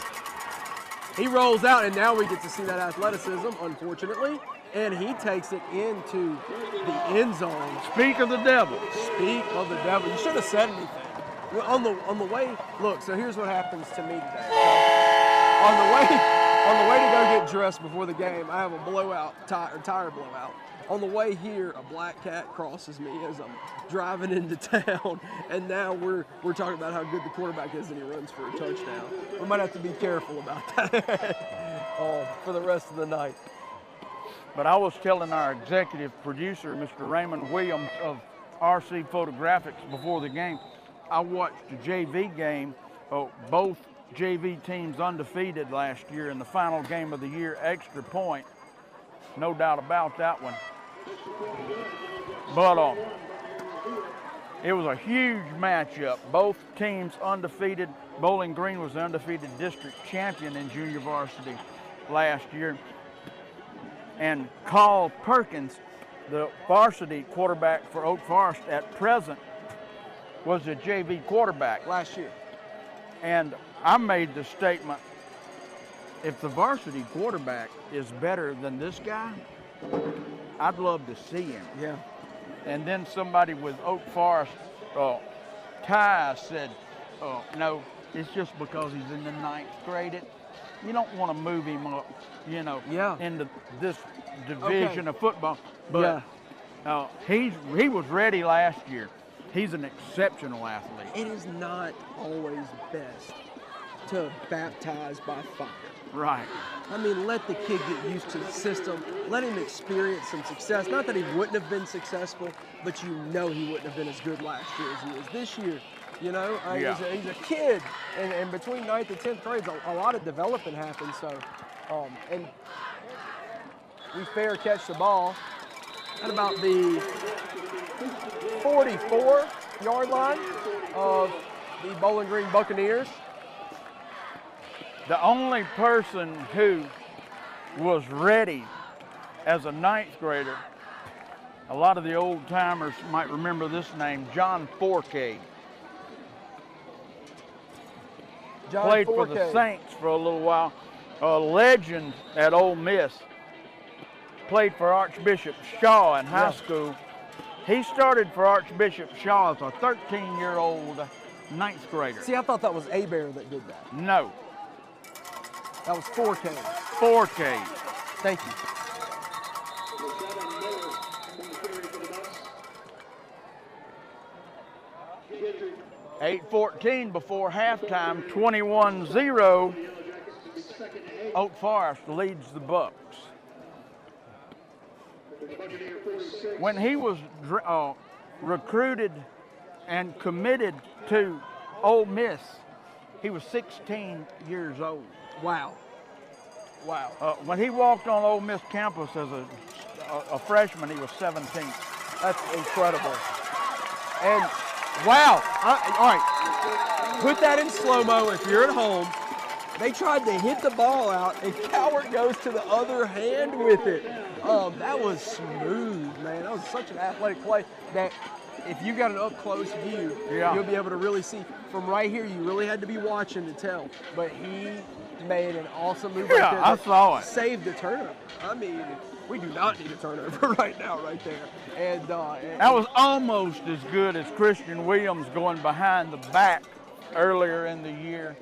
He rolls out, and now we get to see that athleticism, unfortunately. And he takes it into the end zone. Speak of the devil. Speak of the devil. You should have said anything. On the way, look, so here's what happens to me today. On the way to go get dressed before the game, I have a tire blowout. On the way here, a black cat crosses me as I'm driving into town, and now we're talking about how good the quarterback is and he runs for a touchdown. We might have to be careful about that for the rest of the night. But I was telling our executive producer, Mr. Raymond Williams of RC Photographics before the game, I watched the JV game, both JV teams undefeated last year in the final game of the year, extra point. No doubt about that one. But it was a huge matchup. Both teams undefeated. Bowling Green was the undefeated district champion in junior varsity last year. And Carl Perkins, the varsity quarterback for Oak Forest at present, was the JV quarterback Last year. And I made the statement, if the varsity quarterback is better than this guy, I'd love to see him. Yeah. And then somebody with Oak Forest ties said, no, it's just because he's in the 9th grade. You don't want to move him up, you know, into this division of football. But he was ready last year. He's an exceptional athlete. It is not always best to baptize by fire. Right. I mean, let the kid get used to the system. Let him experience some success. Not that he wouldn't have been successful, but you know he wouldn't have been as good last year as he is this year. You know, Yeah. he's a kid, and between 9th and 10th grades, a lot of development happens. So, and we fair catch the ball at about the 44-yard line of the Bowling Green Buccaneers. The only person who was ready as a 9th grader, a lot of the old timers might remember this name, John Forkay. Played for the Saints for a little while, a legend at Ole Miss. Played for Archbishop Shaw in high school. He started for Archbishop Shaw as a 13-year-old 9th grader. See, I thought that was Abear that did that. No, That was 4K. Forkay. Thank you. 8:14 before halftime, 21-0. Oak Forest leads the Bucs. When he was recruited and committed to Ole Miss, he was 16 years old. Wow. Wow. When he walked on Ole Miss campus as a freshman, he was 17. That's incredible. And wow. All right. Put that in slow-mo if you're at home. They tried to hit the ball out, and Cowart goes to the other hand with it. That was smooth, man. That was such an athletic play that if you got an up-close view, you'll be able to really see. From right here, you really had to be watching to tell. But he made an awesome move right there. I saw it. Saved the turnover. I mean, we do not need a turnover right now, right there. And that was almost as good as Christian Williams going behind the back earlier in the year.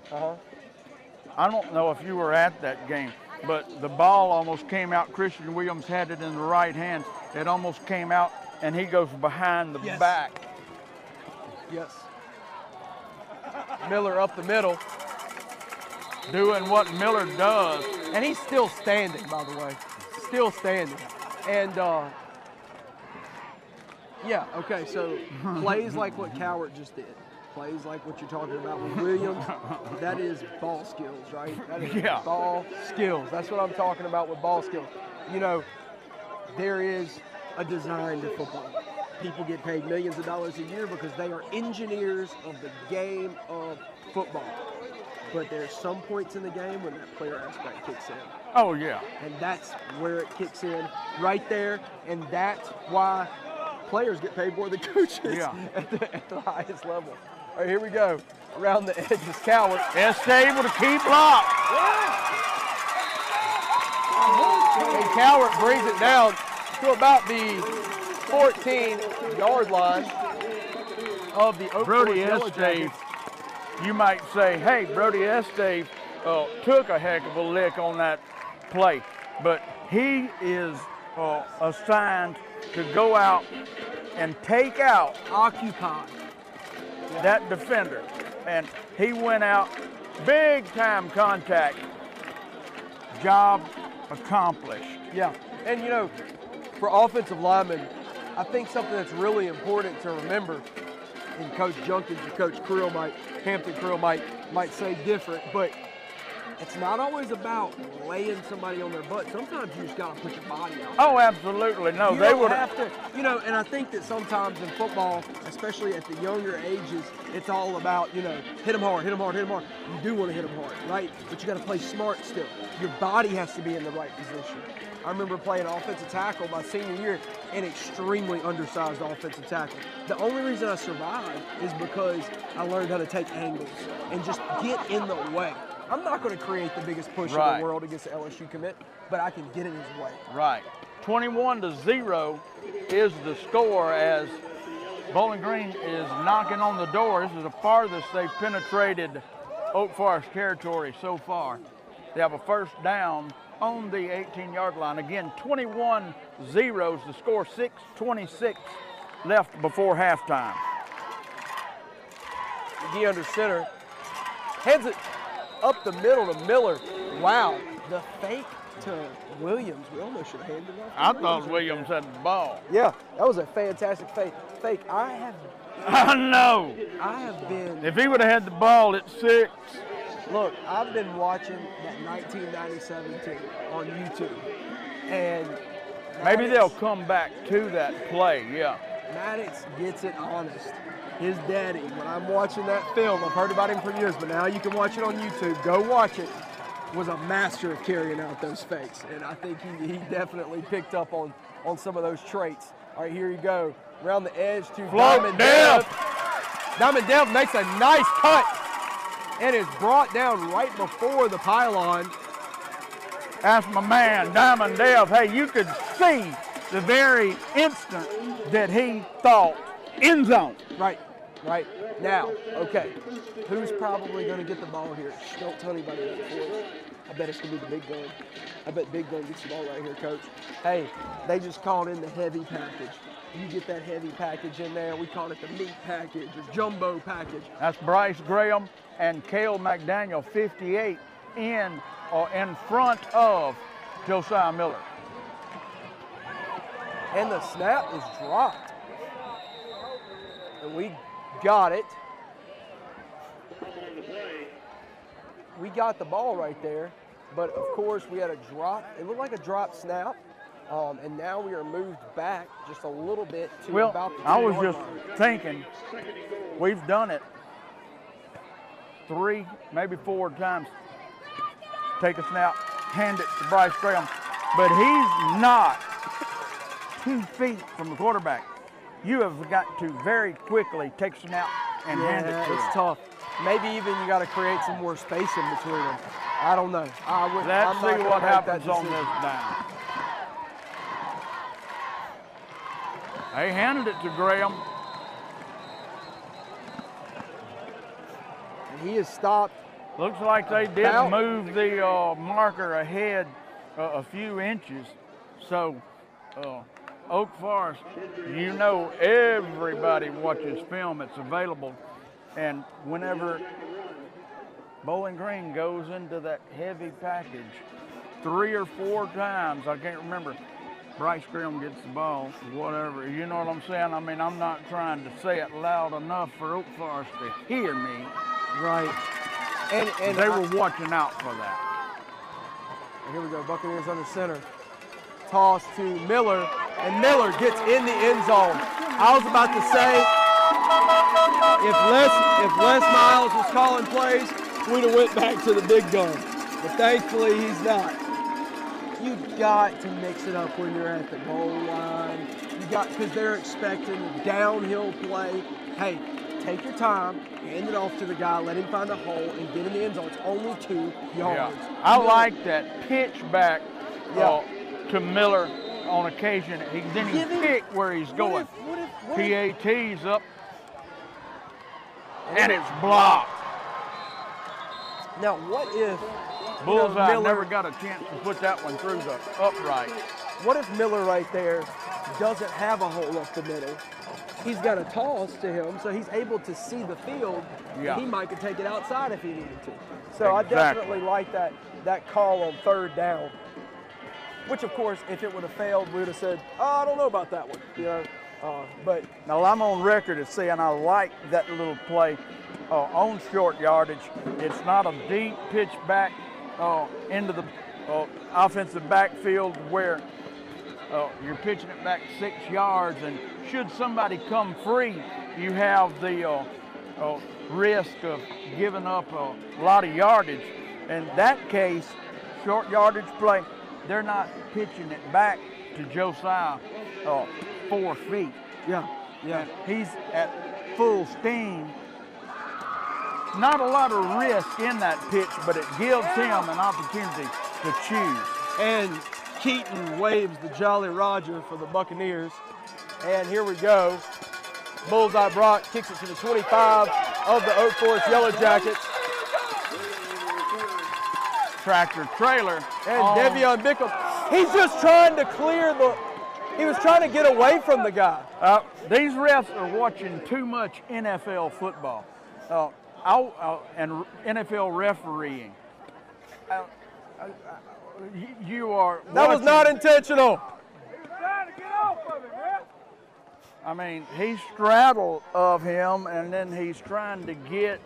I don't know if you were at that game, but the ball almost came out. Christian Williams had it in the right hand. It almost came out, and he goes behind the back. Yes. Miller up the middle. Doing what Miller does. And he's still standing, by the way. Still standing. And, yeah, okay, so plays like what Cowart just did. Plays like what you're talking about with Williams. That is ball skills, right? That is ball skills. That's what I'm talking about with ball skills. You know, there is a design to football. People get paid millions of dollars a year because they are engineers of the game of football. But there's some points in the game when that player aspect kicks in. Oh, yeah. And that's where it kicks in right there. And that's why players get paid more than coaches at the highest level. All right, here we go. Around the edge is Cowart. Able to keep block. And Cowart brings it down to about the 14-yard line of the Oak Brody Forest Yellow Estave, Jackets. you might say, hey, Brody Estave took a heck of a lick on that play, but he is assigned to go out and take out, Occupy that defender. And he went out, big time contact, job accomplished. Yeah, and you know, for offensive linemen, I think something that's really important to remember, and Coach Junkins or Coach Creel Hampton Creel might say different, but it's not always about laying somebody on their butt. Sometimes you just got to put your body out. Oh, absolutely. No, you they don't would have to, you know, and I think that sometimes in football, especially at the younger ages, it's all about, you know, hit them hard, hit them hard, hit them hard. You do want to hit them hard, right? But you got to play smart still. Your body has to be in the right position. I remember playing offensive tackle my senior year, an extremely undersized offensive tackle. The only reason I survived is because I learned how to take angles and just get in the way. I'm not going to create the biggest push in the world against the LSU commit, but I can get in his way. Right. 21-0 is the score as Bowling Green is knocking on the door. This is the farthest they've penetrated Oak Forest territory so far. They have a first down on the 18-yard line. Again, 21-0 is the score, 6:26 left before halftime. McGee under center, heads it up the middle to Miller. Wow, the fake to Williams. We almost should have handed it off. I thought Williams had the ball. Yeah, that was a fantastic fake. I know. I have been. If he would have had the ball at 6. Look, I've been watching that 1997 team on YouTube, and Maybe they'll come back to that play, yeah. Maddox gets it honest. His daddy, when I'm watching that film, I've heard about him for years, but now you can watch it on YouTube. Go watch it. Was a master of carrying out those fakes, and I think he definitely picked up on some of those traits. All right, here you go. Around the edge to Diamond Dev. Diamond Dev makes a nice cut and is brought down right before the pylon. That's my man, Diamond Dev. Hey, you could see the very instant that he thought end zone. Right. Now, okay, who's probably going to get the ball here? Shh, don't tell anybody that before. I bet it's going to be the big gun. I bet big gun gets the ball right here, Coach. Hey, they just called in the heavy package. You get that heavy package in there. We call it the meat package or jumbo package. That's Bryce Graham and Cale McDaniel, 58, in front of Josiah Miller. And the snap is dropped. And we got it. We got the ball right there, but of course we had a drop. It looked like a drop snap, and now we are moved back just a little bit to about the 2-yard line. I was just thinking, we've done it 3, maybe 4 times. Take a snap, hand it to Bryce Graham, but he's not 2 feet from the quarterback. You have got to very quickly take a snap and hand it to him. It's tough. Maybe even you got to create some more space in between them. I don't know. Let's see what happens on this down. They handed it to Graham. And he is stopped. Looks like they did move the marker ahead a few inches. So, Oak Forest, you know everybody watches film. It's available. And whenever Bowling Green goes into that heavy package 3 or 4 times, I can't remember, Bryce Graham gets the ball, whatever. You know what I'm saying? I mean, I'm not trying to say it loud enough for Oak Forest to hear me. Right. And they were watching out for that. Here we go, Buccaneers under center. Toss to Miller, and Miller gets in the end zone. I was about to say, if Les Miles was calling plays, we'd have went back to the big gun. But thankfully, he's not. You got to mix it up when you're at the goal line. Because they're expecting a downhill play. Hey, take your time, hand it off to the guy, let him find a hole, and get in the end zone. It's only 2 yards. Yeah. I like that pitch back to Miller on occasion. He pick where he's going. PAT's up, and it's blocked. Now, what if Bullseye never got a chance to put that one through the upright? What if Miller right there doesn't have a hole up the middle? He's got a toss to him, so he's able to see the field. Yeah. He might could take it outside if he needed to. So I definitely like that call on 3rd down. Which, of course, if it would have failed, we would have said, I don't know about that one. You know, but now I'm on record as saying I like that little play on short yardage. It's not a deep pitch back into the offensive backfield where you're pitching it back 6 yards, and should somebody come free, you have the risk of giving up a lot of yardage. In that case, short yardage play, they're not pitching it back to Josiah 4 feet. Yeah. He's at full steam. Not a lot of risk in that pitch, but it gives him an opportunity to choose. And Keaton waves the Jolly Roger for the Buccaneers. And here we go. Bullseye Brock kicks it to the 25 of the Oak Forest Yellow Jackets. Tractor trailer. And Devion Bickham, he's just trying to he was trying to get away from the guy. These refs are watching too much NFL football and NFL refereeing. You are. That was not intentional. I mean, he straddled of him, and then he's trying to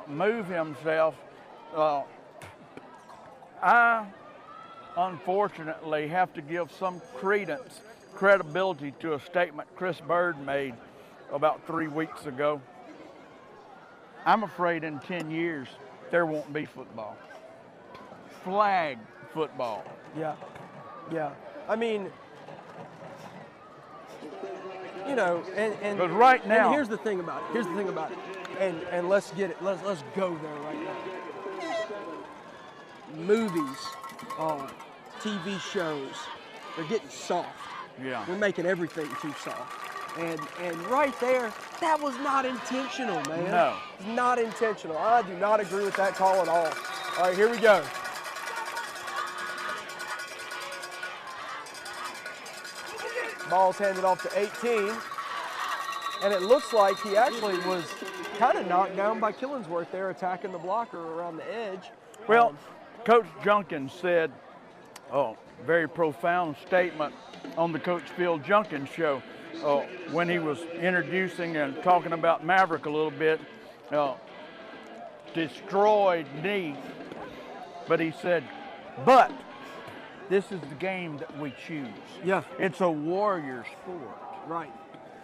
move himself. I, unfortunately, have to give some credibility to a statement Chris Bird made about 3 weeks ago. I'm afraid in 10 years, there won't be football. Flag football. Yeah, yeah. I mean, you know, and because right now, and here's the thing about it. And let's get it. Let's go there right now. Movies, TV shows, they're getting soft. yeah, We're making everything too soft. And right there, that was not intentional, man. No. It's not intentional. I do not agree with that call at all. All right, here we go. Ball's handed off to 18. And it looks like he actually was kind of knocked down by Killingsworth there, attacking the blocker around the edge. well, Coach Junkins said, very profound statement on the Coach Phil Junkins show when he was introducing and talking about Maverick a little bit. Destroyed knee, but he said, but this is the game that we choose. Yeah. It's a warrior sport. Right,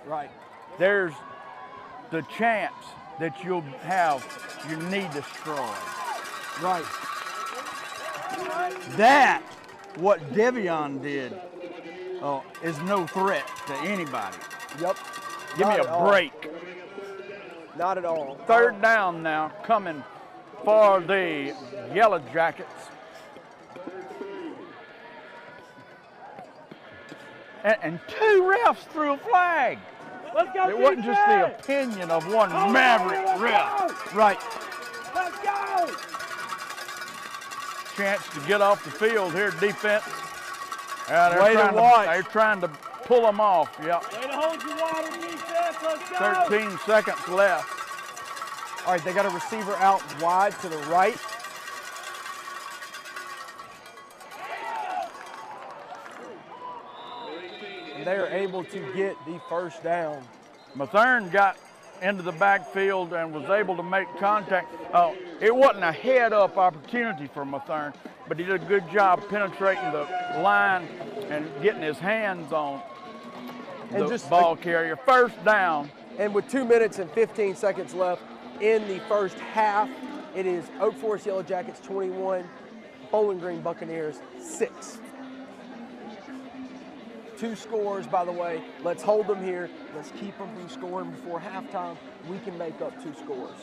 right. There's the chance that you'll have your knee destroyed. Right. That, what Devion did, is no threat to anybody. Yep. Give me Not at a all. break. Not at all. Third down now, coming for the Yellow Jackets. And two refs threw a flag. Let's go, It wasn't just the defense! opinion of one maverick ref. Right. Let's go! Chance to get off the field here, defense. Way to watch. They're trying to pull them off. Yep. Way to hold your water, defense. Let's go! 13 seconds left. All right, they got a receiver out wide to the right. And they are able to get the first down. Mathern got into the backfield and was able to make contact. It wasn't a head-up opportunity for Mathern, but he did a good job penetrating the line and getting his hands on the ball carrier. First down. And with 2 minutes and 15 seconds left in the first half, it is Oak Forest Yellow Jackets 21, Bowling Green Buccaneers 6. 2 scores, by the way. Let's hold them here. Let's keep them from scoring before halftime. We can make up 2 scores.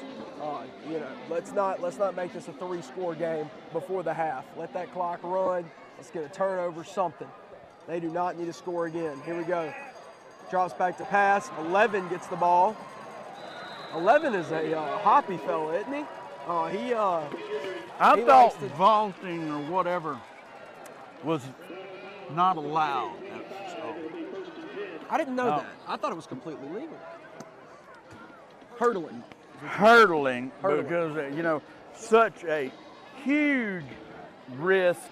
Let's not make this a 3-score game before the half. Let that clock run. Let's get a turnover, something. They do not need to score again. Here we go. Drops back to pass. 11 gets the ball. 11 is a hoppy fella, isn't he? I thought vaulting or whatever was not allowed. I didn't know that. I thought it was completely legal. Hurdling. Hurdling, because, such a huge risk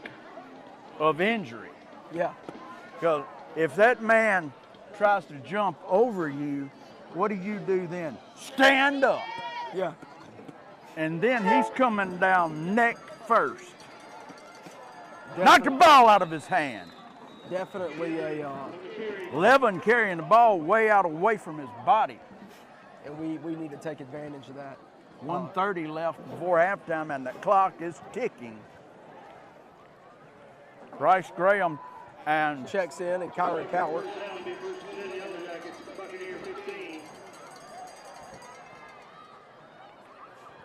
of injury. Yeah. Because if that man tries to jump over you, what do you do then? Stand up. Yeah. And then he's coming down neck first. Knock the ball out of his hand. Definitely a, 11 carrying the ball way out away from his body. and we need to take advantage of that. 1:30 left before halftime, and the clock is ticking. Bryce Graham and Checks in, and Kyron Cowart.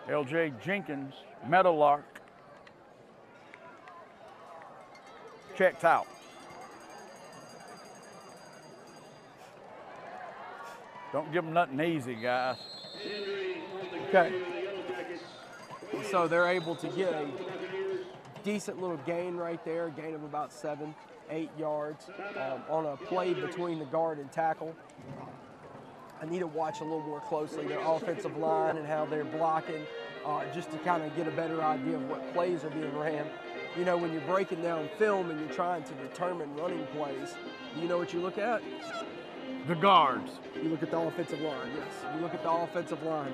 L.J. Jenkins, Meadowlark, checked out. Don't give them nothing easy, guys. Okay. So they're able to get a decent little gain right there, a gain of about 7-8 yards on a play between the guard and tackle. I need to watch a little more closely their offensive line and how they're blocking, just to kind of get a better idea of what plays are being ran. you know, when you're breaking down film and you're trying to determine running plays, do you know what you look at? The guards. You look at the offensive line, yes. You look at the offensive line.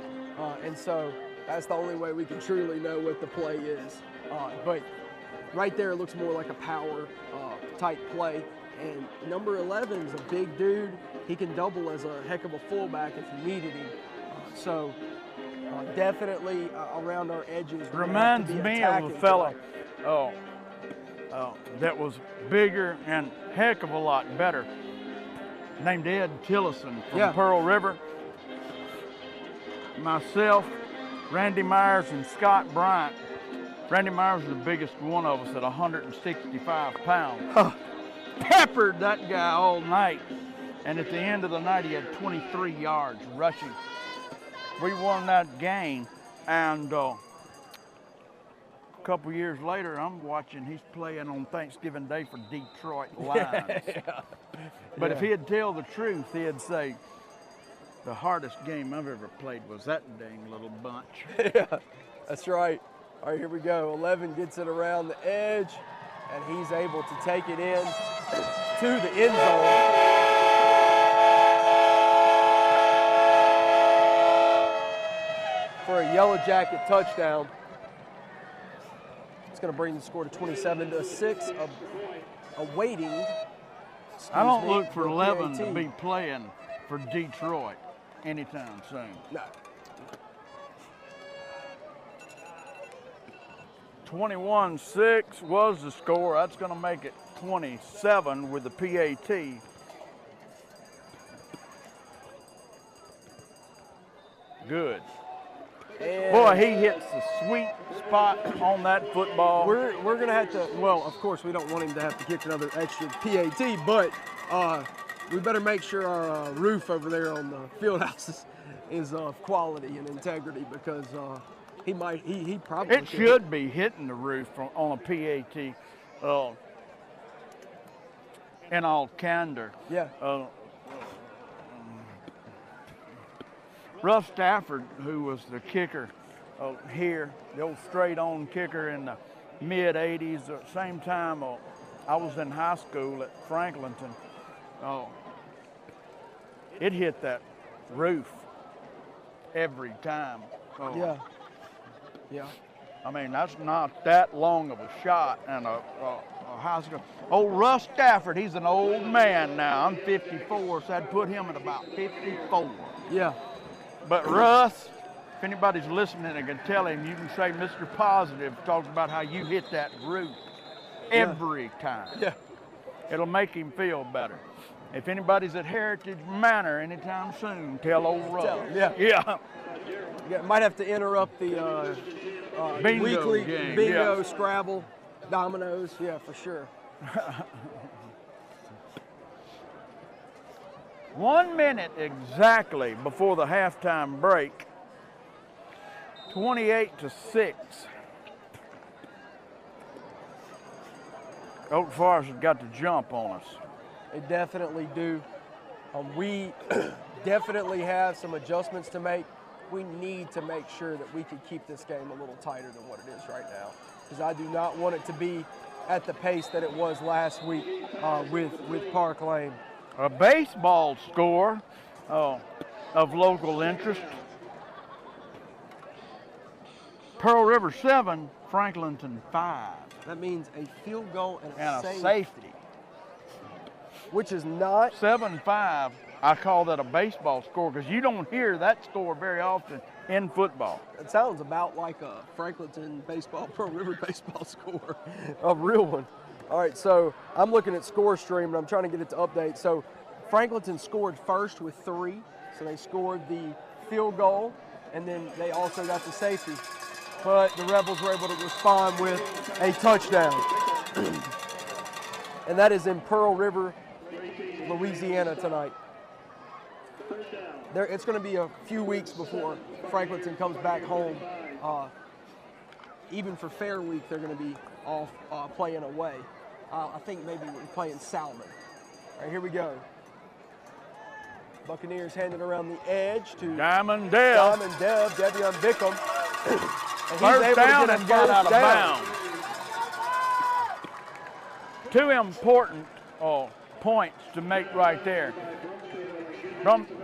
And so that's the only way we can truly know what the play is. But right there, it looks more like a power type play. And number 11 is a big dude. He can double as a heck of a fullback if you needed him. So definitely around our edges. Reminds me of a fella that was bigger and heck of a lot better, named Ed Tillison from Pearl River. Myself, Randy Myers, and Scott Bryant. Randy Myers was the biggest one of us at 165 pounds. Peppered that guy all night. And at the end of the night, he had 23 yards rushing. We won that game, and a couple years later, I'm watching, he's playing on Thanksgiving Day for Detroit Lions. But if he'd tell the truth, he'd say, the hardest game I've ever played was that dang little bunch. Yeah, that's right. All right, here we go. 11 gets it around the edge, and he's able to take it in to the end zone. For a Yellow Jacket touchdown. It's going to bring the score to 27-6. Awaiting. I don't look for 11 to be playing for Detroit anytime soon. No. 21-6 was the score. That's going to make it 27 with the PAT. Good. And boy, he hits the sweet spot on that football. We're going to have to, well, of course, we don't want him to have to kick another extra PAT, but we better make sure our roof over there on the field house is of quality and integrity, because he probably It should be hitting the roof on a PAT. In all candor. Yeah. Russ Stafford, who was the kicker here, the old straight-on kicker in the mid-'80s, at the same time I was in high school at Franklinton. It hit that roof every time. Yeah. Yeah. I mean, that's not that long of a shot, and a high school. Old Russ Stafford, he's an old man now. I'm 54, so I'd put him at about 54. Yeah. But Russ, if anybody's listening and can tell him, you can say Mr. Positive talks about how you hit that roof every time. Yeah. It'll make him feel better. If anybody's at Heritage Manor anytime soon, tell old Russ. Tell him, yeah. Might have to interrupt the Bingo weekly game, bingo, Scrabble, dominoes. Yeah, for sure. 1 minute exactly before the halftime break. 28-6. Oak Forest has got to jump on us. They definitely do. We definitely have some adjustments to make. We need to make sure that we can keep this game a little tighter than what it is right now, because I do not want it to be at the pace that it was last week with Park Lane. A baseball score of local interest. Pearl River 7, Franklinton 5. That means a field goal and a safety. safety. Which is not 7-5. I call that a baseball score because you don't hear that score very often in football. It sounds about like a Franklinton baseball, Pearl River baseball score, a real one. All right, so I'm looking at score stream and I'm trying to get it to update. So Franklinton scored first with 3. So they scored the field goal and then they also got the safety. But the Rebels were able to respond with a touchdown. And that is in Pearl River, Louisiana tonight. It's going to be a few weeks before Franklinton comes back home. Even for Fair Week, they're going to be off playing away. I think maybe we're playing Salmon. All right, here we go. Buccaneers handing around the edge to Diamond Deb, Devion Bickham. And first down and got out of bounds. two important points to make right there.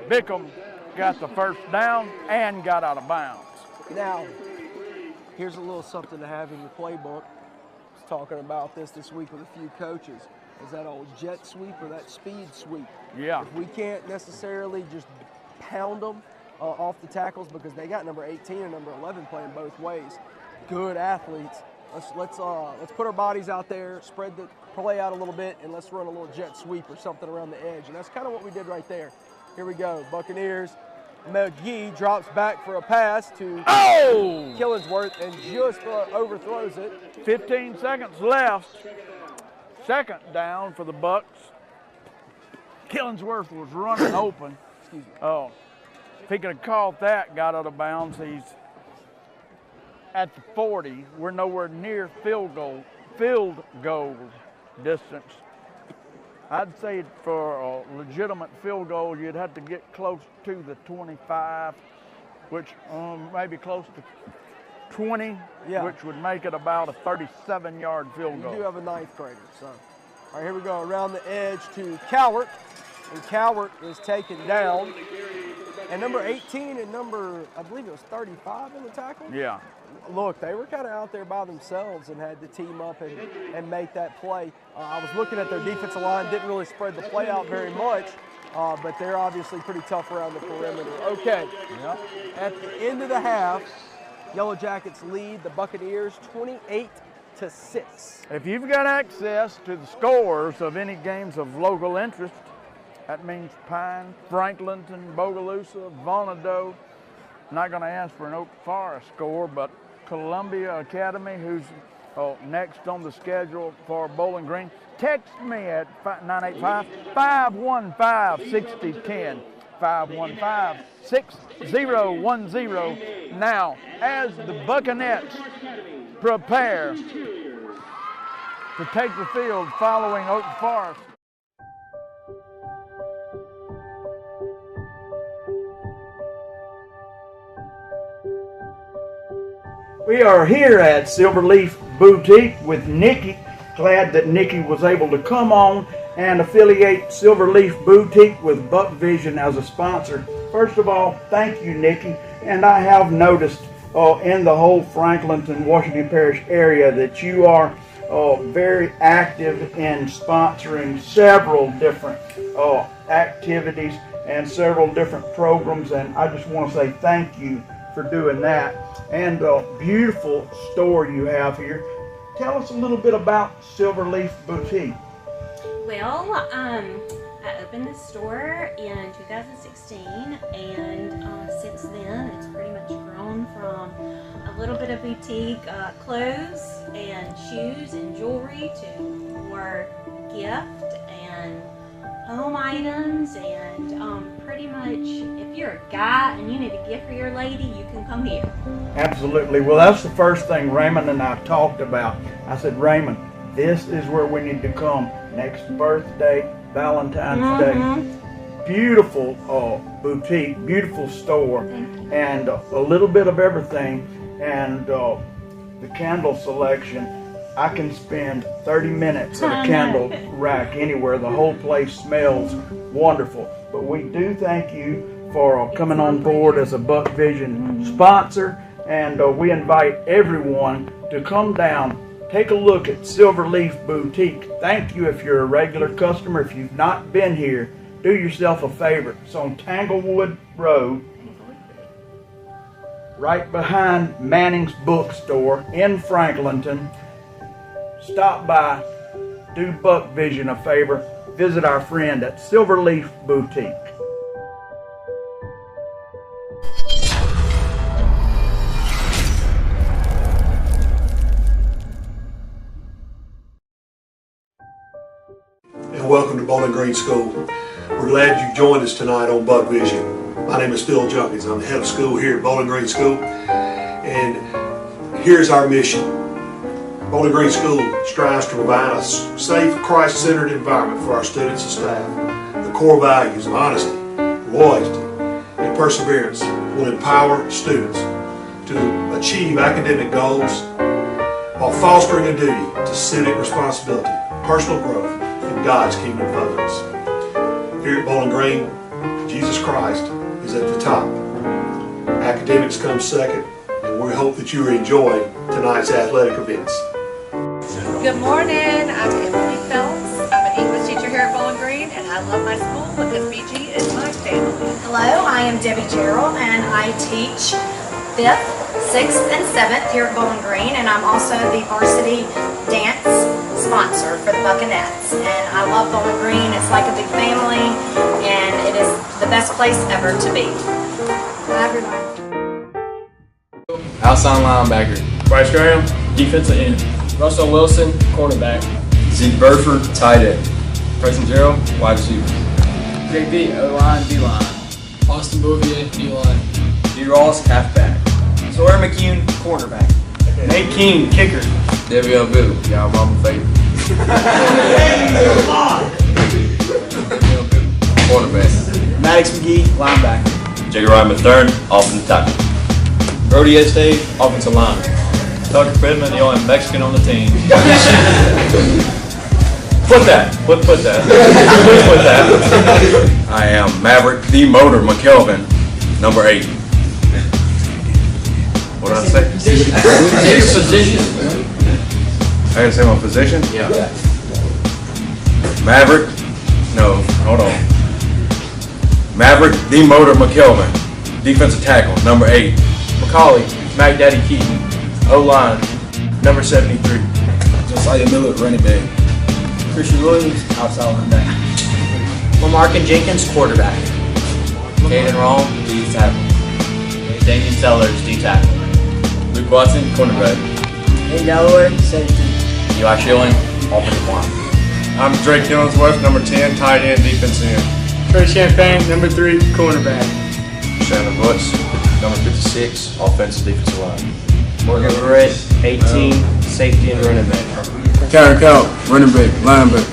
Bickham got the first down and got out of bounds. Now, here's a little something to have in your playbook. I was talking about this week with a few coaches. Is that old jet sweep or that speed sweep? Yeah. If we can't necessarily just pound them off the tackles because they got number 18 and number 11 playing both ways. Good athletes. Let's put our bodies out there, spread the play out a little bit, and let's run a little jet sweep or something around the edge. And that's kind of what we did right there. Here we go. Buccaneers. McGee drops back for a pass to Killingsworth and just overthrows it. 15 seconds left. Second down for the Bucs. Killingsworth was running open. Excuse me. If he could have caught that, got out of bounds, he's at the 40. We're nowhere near field goal distance. I'd say for a legitimate field goal, you'd have to get close to the 25, which maybe close to 20, which would make it about a 37-yard field goal. You do have a ninth grader, so. All right, here we go, around the edge to Cowart, and Cowart is taken down. And number 18 and number, I believe it was 35 in the tackle? Yeah. Look, they were kind of out there by themselves and had to team up and make that play. I was looking at their defensive line, didn't really spread the play out very much, but they're obviously pretty tough around the perimeter. Okay, at the end of the half, Yellow Jackets lead the Buccaneers 28-6. If you've got access to the scores of any games of local interest, that means Pine, Franklinton, Bogalusa, Vonado. Not going to ask for an Oak Forest score, but Columbia Academy, who's next on the schedule for Bowling Green. Text me at 985-515-6010, 515-6010. Now, as the Buccaneers prepare to take the field following Oak Forest. We are here at Silverleaf Boutique with Nikki. Glad that Nikki was able to come on and affiliate Silverleaf Boutique with Buck Vision as a sponsor. First of all, thank you, Nikki. And I have noticed in the whole Franklinton, Washington Parish area that you are very active in sponsoring several different activities and several different programs. And I just want to say thank you for doing that. And a beautiful store you have here. Tell us a little bit about Silverleaf Boutique. Well, I opened the store in 2016, and since then it's pretty much grown from a little bit of boutique clothes and shoes and jewelry to more gift and home items, and pretty much if you're a guy and you need a gift for your lady, you can come here. Absolutely. Well, that's the first thing Raymond and I talked about. I said, Raymond, this is where we need to come next birthday, Valentine's Day. Beautiful boutique, beautiful store, and a little bit of everything. And the candle selection, I can spend 30 minutes at a candle rack anywhere. The whole place smells wonderful. But we do thank you for coming on board as a Buck Vision sponsor. And we invite everyone to come down, take a look at Silverleaf Boutique. Thank you if you're a regular customer. If you've not been here, do yourself a favor. It's on Tanglewood Road, right behind Manning's Bookstore in Franklinton. Stop by, do Buck Vision a favor, visit our friend at Silverleaf Boutique. And welcome to Bowling Green School. We're glad you joined us tonight on Buck Vision. My name is Phil Junkins. I'm the head of school here at Bowling Green School. And here's our mission. Bowling Green School strives to provide a safe, Christ-centered environment for our students and staff. The core values of honesty, loyalty, and perseverance will empower students to achieve academic goals while fostering a duty to civic responsibility personal growth, and God's kingdom furtherance. Here at Bowling Green, Jesus Christ is at the top. Academics come second, and we hope that you enjoy tonight's athletic events. Good morning, I'm Emily Phelps. I'm an English teacher here at Bowling Green, and I love my school because BG is my family. Hello, I am Debbie Gerald, and I teach 5th, 6th, and 7th here at Bowling Green, and I'm also the varsity dance sponsor for the Buccaneers. And I love Bowling Green. It's like a big family, and it is the best place ever to be. Bye, everyone. Outside linebacker. Bryce Graham. Defensive end. Russell Wilson, cornerback. Zeke Burford, tight end. Preston Gerald, wide receiver. JB, O-line, D-line. Austin Bouvier, D-line. D. Ross, halfback. Sawyer McCune, cornerback. Nate King, kicker. Debbie Bill, y'all mama favorite. Quarterback. Maddox McGee, linebacker. Jake Ryan III, offensive tackle. Brody Estave, offensive line. Tucker Pittman, the only Mexican on the team. Put that. Put that. Please put that. I am Maverick the Motor McKelvin, number 8. What did I say? Your position. I gotta say my position? Yeah. Maverick. No, hold on. Maverick the Motor McKelvin, defensive tackle, number 8. Macaulay, Mac Daddy Keaton, O-line, number 73. Josiah Miller, running back. Christian Williams, outside linebacker. Lamarcus Jenkins, quarterback. Caden Rome, D tackle. Damian Sellers, D tackle. Luke Watson, cornerback. Nate Galloway, safety. Eli Schilling, offensive line. I'm Drake Killingsworth, number 10, tight end, defensive end. Trey Champagne, number 3, cornerback. Shannon Butts, number 56, offensive defensive line. Morgan Barrett, 18, safety and running back. Karen Cow, running back, linebacker.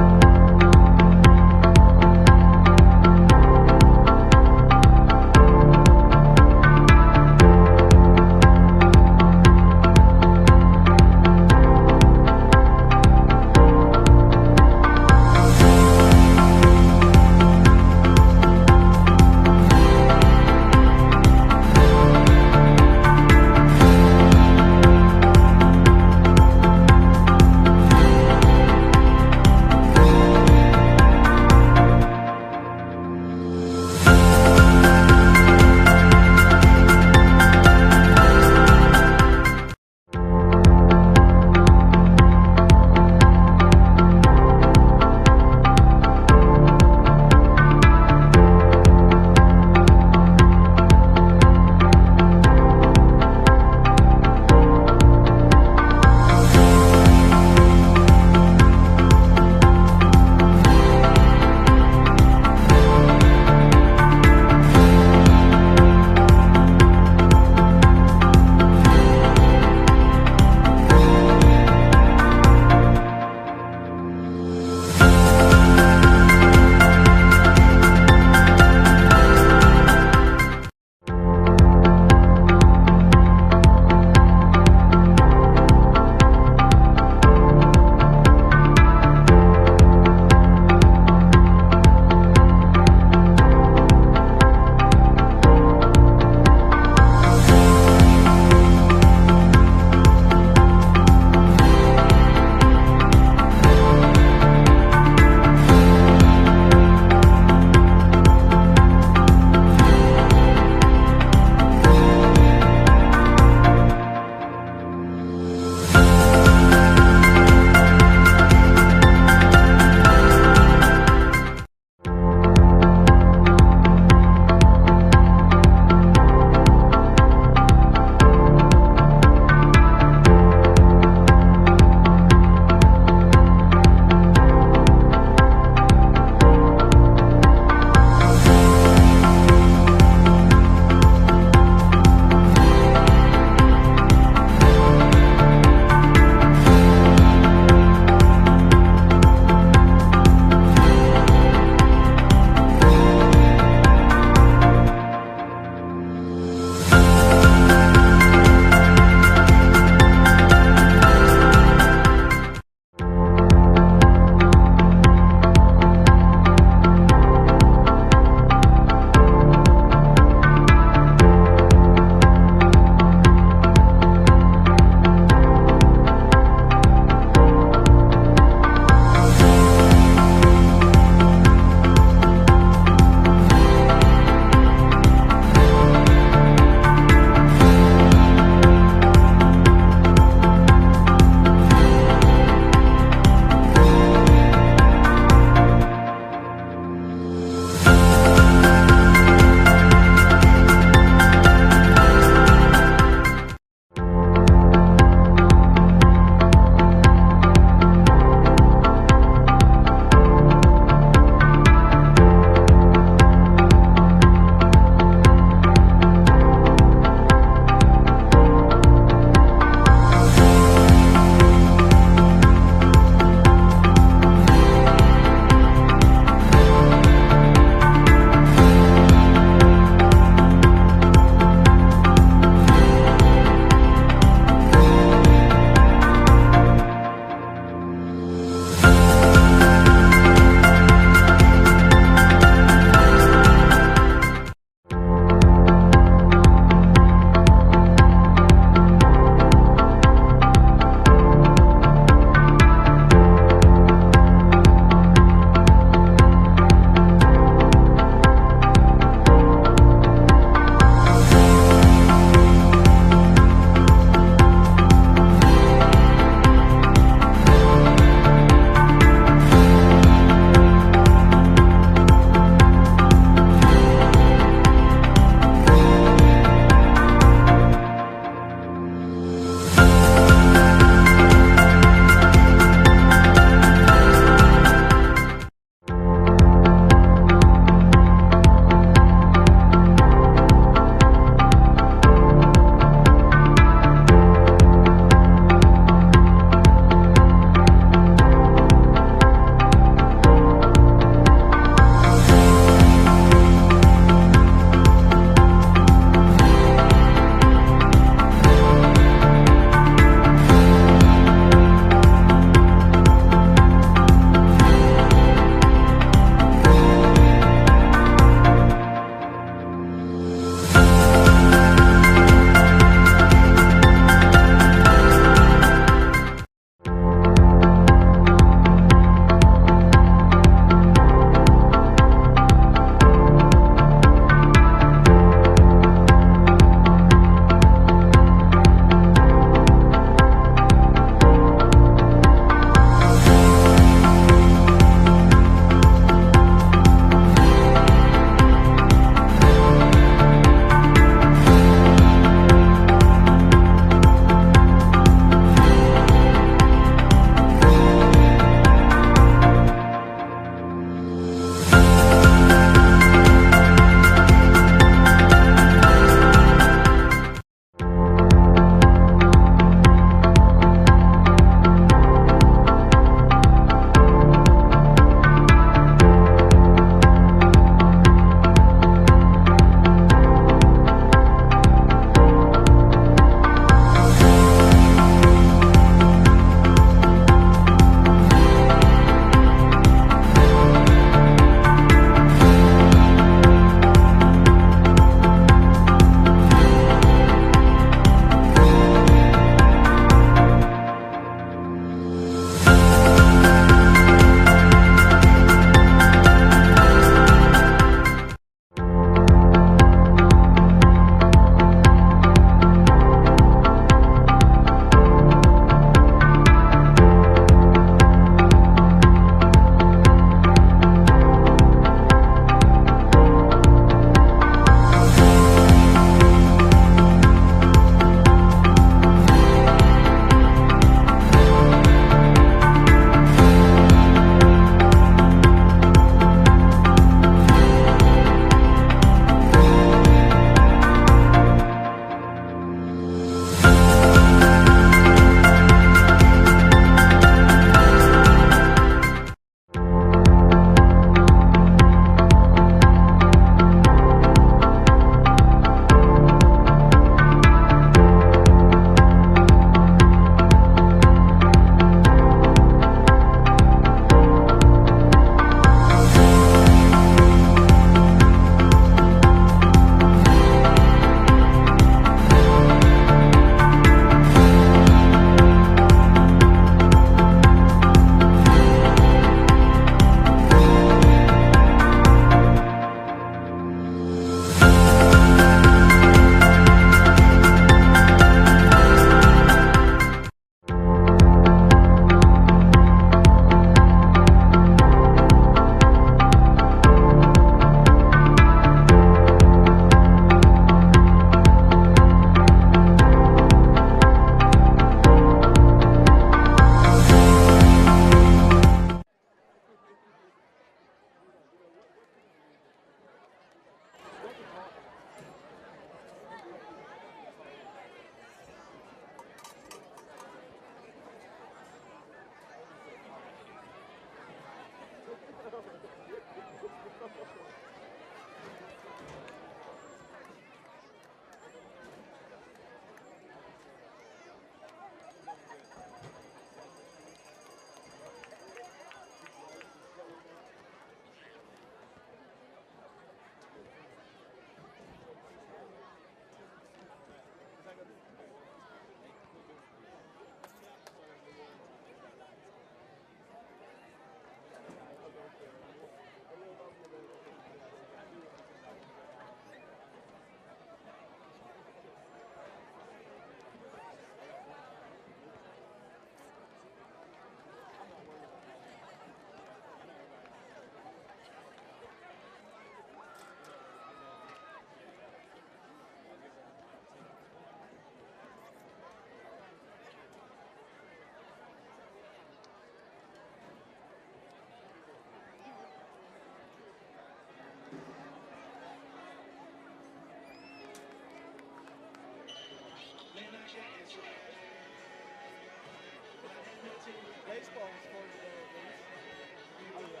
football was fun today, at least. Oh, yeah.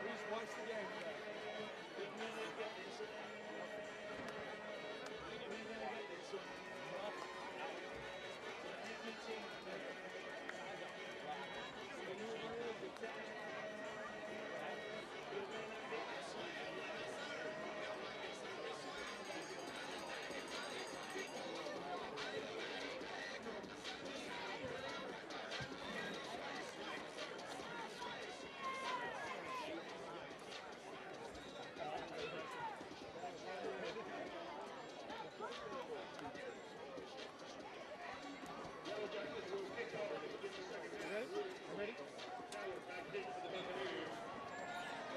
We just watched the game today.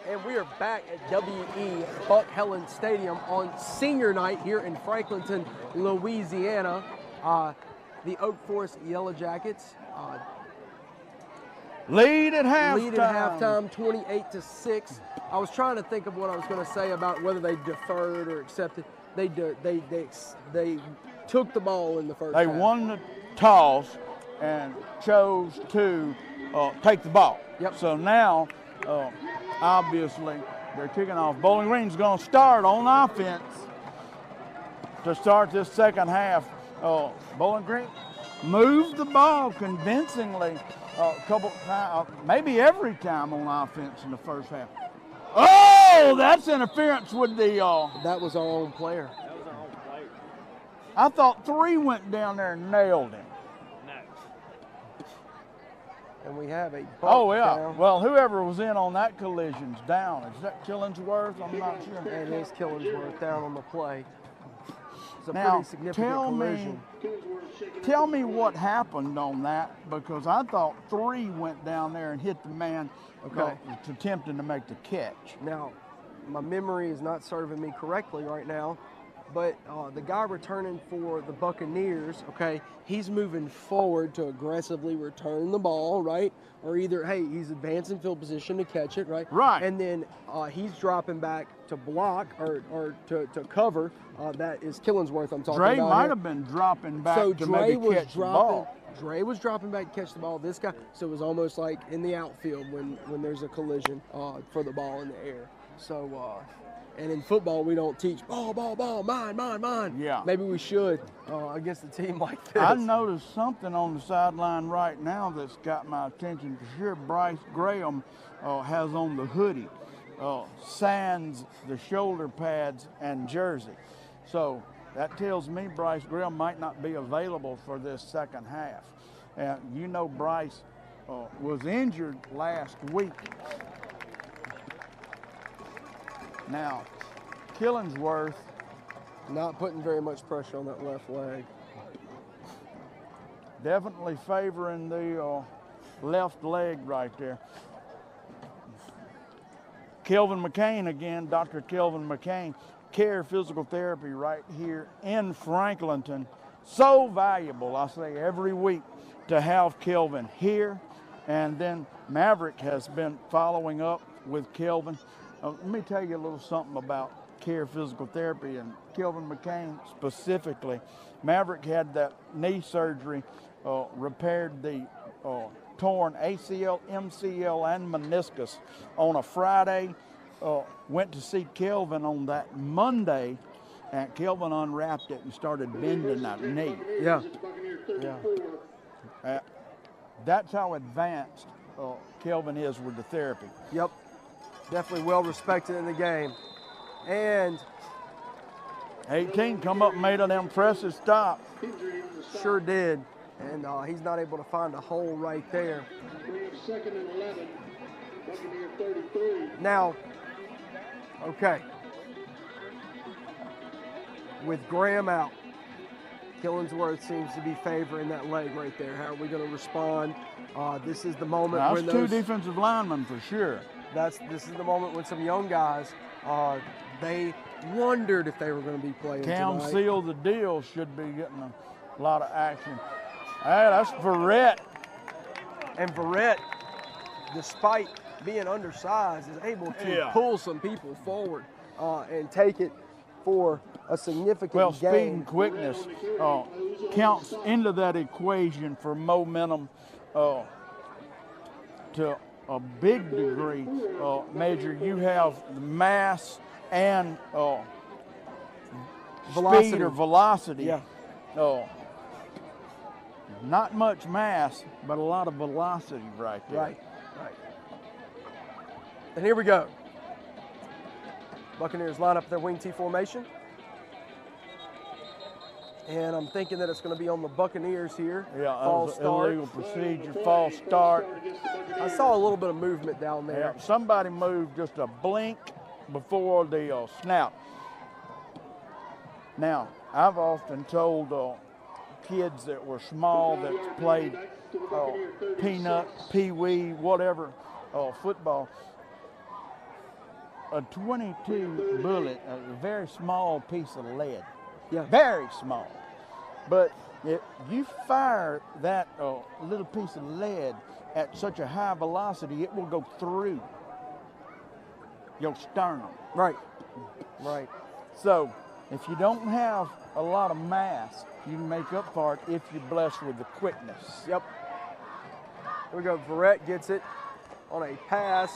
And we are back at W.E. Buck Helen Stadium on senior night here in Franklinton, Louisiana. The Oak Forest Yellow Jackets lead at halftime. Lead at halftime, 28-6. I was trying to think of what I was going to say about whether they deferred or accepted. They took the ball in the first half. They won the toss and chose to take the ball. Yep. So now, obviously, they're kicking off. Bowling Green's going to start on offense to start this second half. Bowling Green moved the ball convincingly a couple times, maybe every time on offense in the first half. Oh, that's interference with the. That was our own player. That was our own player. I thought 3 went down there and nailed him. And we have a Oh, yeah. down. Well, whoever was in on that collision's down. Is that Killingsworth? I'm not sure. And it is Killingsworth down on the play. It's a Now, pretty significant collision. Tell me what happened on that, because I thought 3 went down there and hit the man attempting to make the catch. Now, my memory is not serving me correctly right now, but the guy returning for the Buccaneers, he's moving forward to aggressively return the ball, right? Or either, hey, he's advancing field position to catch it, right? Right. And then he's dropping back to block or to cover. That is Killingsworth I'm talking about. Dre might have been dropping back to maybe catch the ball. Dre was dropping back to catch the ball. This guy, so it was almost like in the outfield when there's a collision for the ball in the air. So, and in football, we don't teach ball, mine. Yeah. Maybe we should against a team like this. I noticed something on the sideline right now that's got my attention for sure. Bryce Graham has on the hoodie, sans the shoulder pads and jersey. So that tells me Bryce Graham might not be available for this second half. And you know Bryce was injured last week. Now, Killingsworth not putting very much pressure on that left leg. Definitely favoring the left leg right there. Kelvin McCain again, Dr. Kelvin McCain, Care Physical Therapy right here in Franklinton. So valuable, I say every week, to have Kelvin here. And then Maverick has been following up with Kelvin. Let me tell you a little something about Care Physical Therapy and Kelvin McCain specifically. Maverick had that knee surgery, repaired the torn ACL, MCL, and meniscus on a Friday. Went to see Kelvin on that Monday, and Kelvin unwrapped it and started bending that knee. Yeah. That's how advanced Kelvin is with the therapy. Yep. Definitely well respected in the game. And 18 come up and made an impressive stop. Sure did. And he's not able to find a hole right there. Second and 11. Buccaneer 33. Now, with Graham out, Killingsworth seems to be favoring that leg right there. How are we going to respond? This is the moment That's when two defensive linemen for sure. This is the moment when some young guys, they wondered if they were going to be playing Cam tonight. Seal the deal should be getting a lot of action. Hey, that's Verrett. And Verrett, despite being undersized, is able to pull some people forward and take it for a significant Well, gain. speed and quickness counts into that equation for momentum. to a big degree, Major, you have the mass and Velocity. speed or velocity. Yeah. Not much mass, but a lot of velocity right there. Right. And here we go. Buccaneers line up their wing T formation. And I'm thinking that it's going to be on the Buccaneers here. Yeah, false start. illegal procedure, false start. I saw a little bit of movement down there. Yeah, somebody moved just a blink before the snap. Now, I've often told kids that were small that played peanut, pee-wee, whatever, football, a .22 bullet, a very small piece of lead. Yeah. Very small. But if you fire that little piece of lead at such a high velocity, it will go through your sternum. Right. So if you don't have a lot of mass, you can make up for it if you're blessed with the quickness. Yep. Here we go. Verrett gets it on a pass.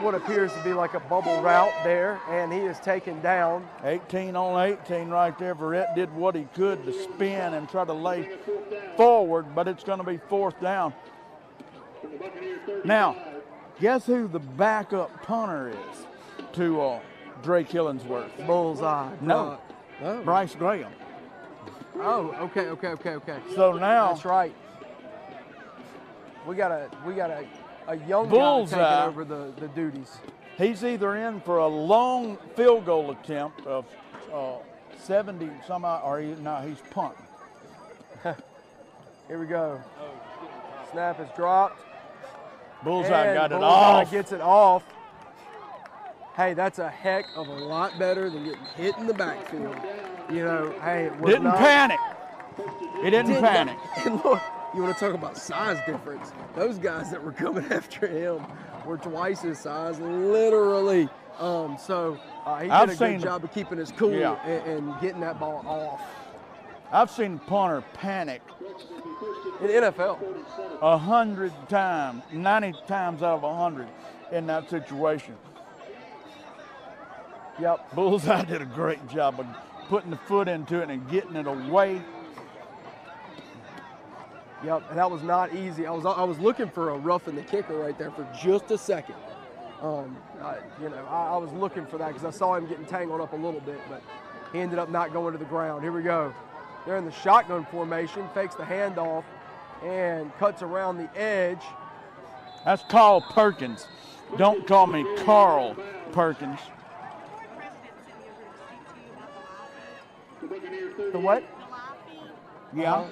What appears to be like a bubble route there, and he is taken down. 18 on 18 right there. Verrett did what he could to spin and try to lay forward, but it's going to be 4th down. Now, guess who the backup punter is to Drake Hillingsworth? Bullseye. No. Bryce Graham. Oh, okay. So now that's right. We got a young Bullseye guy taking over the duties. He's either in for a long field goal attempt of 70 some odd, or he's punting. Here we go. Snap is dropped. Bullseye got it Bullseye off. Gets it off. Hey, that's a heck of a lot better than getting hit in the backfield. You know, hey, it was Didn't panic. He didn't panic. And look, you want to talk about size difference. Those guys that were coming after him were twice his size, literally. So he did a good job of keeping his cool and getting that ball off. I've seen punter panic in NFL 100 times, 90 times out of 100 in that situation. Yep. Bullseye did a great job of putting the foot into it and getting it away. Yep, and that was not easy. I was looking for a roughing the kicker right there for just a second. I was looking for that because I saw him getting tangled up a little bit, but he ended up not going to the ground. Here we go. They're in the shotgun formation, fakes the handoff, and cuts around the edge. That's Carl Perkins. Don't call me Carl Perkins. The what? Yeah.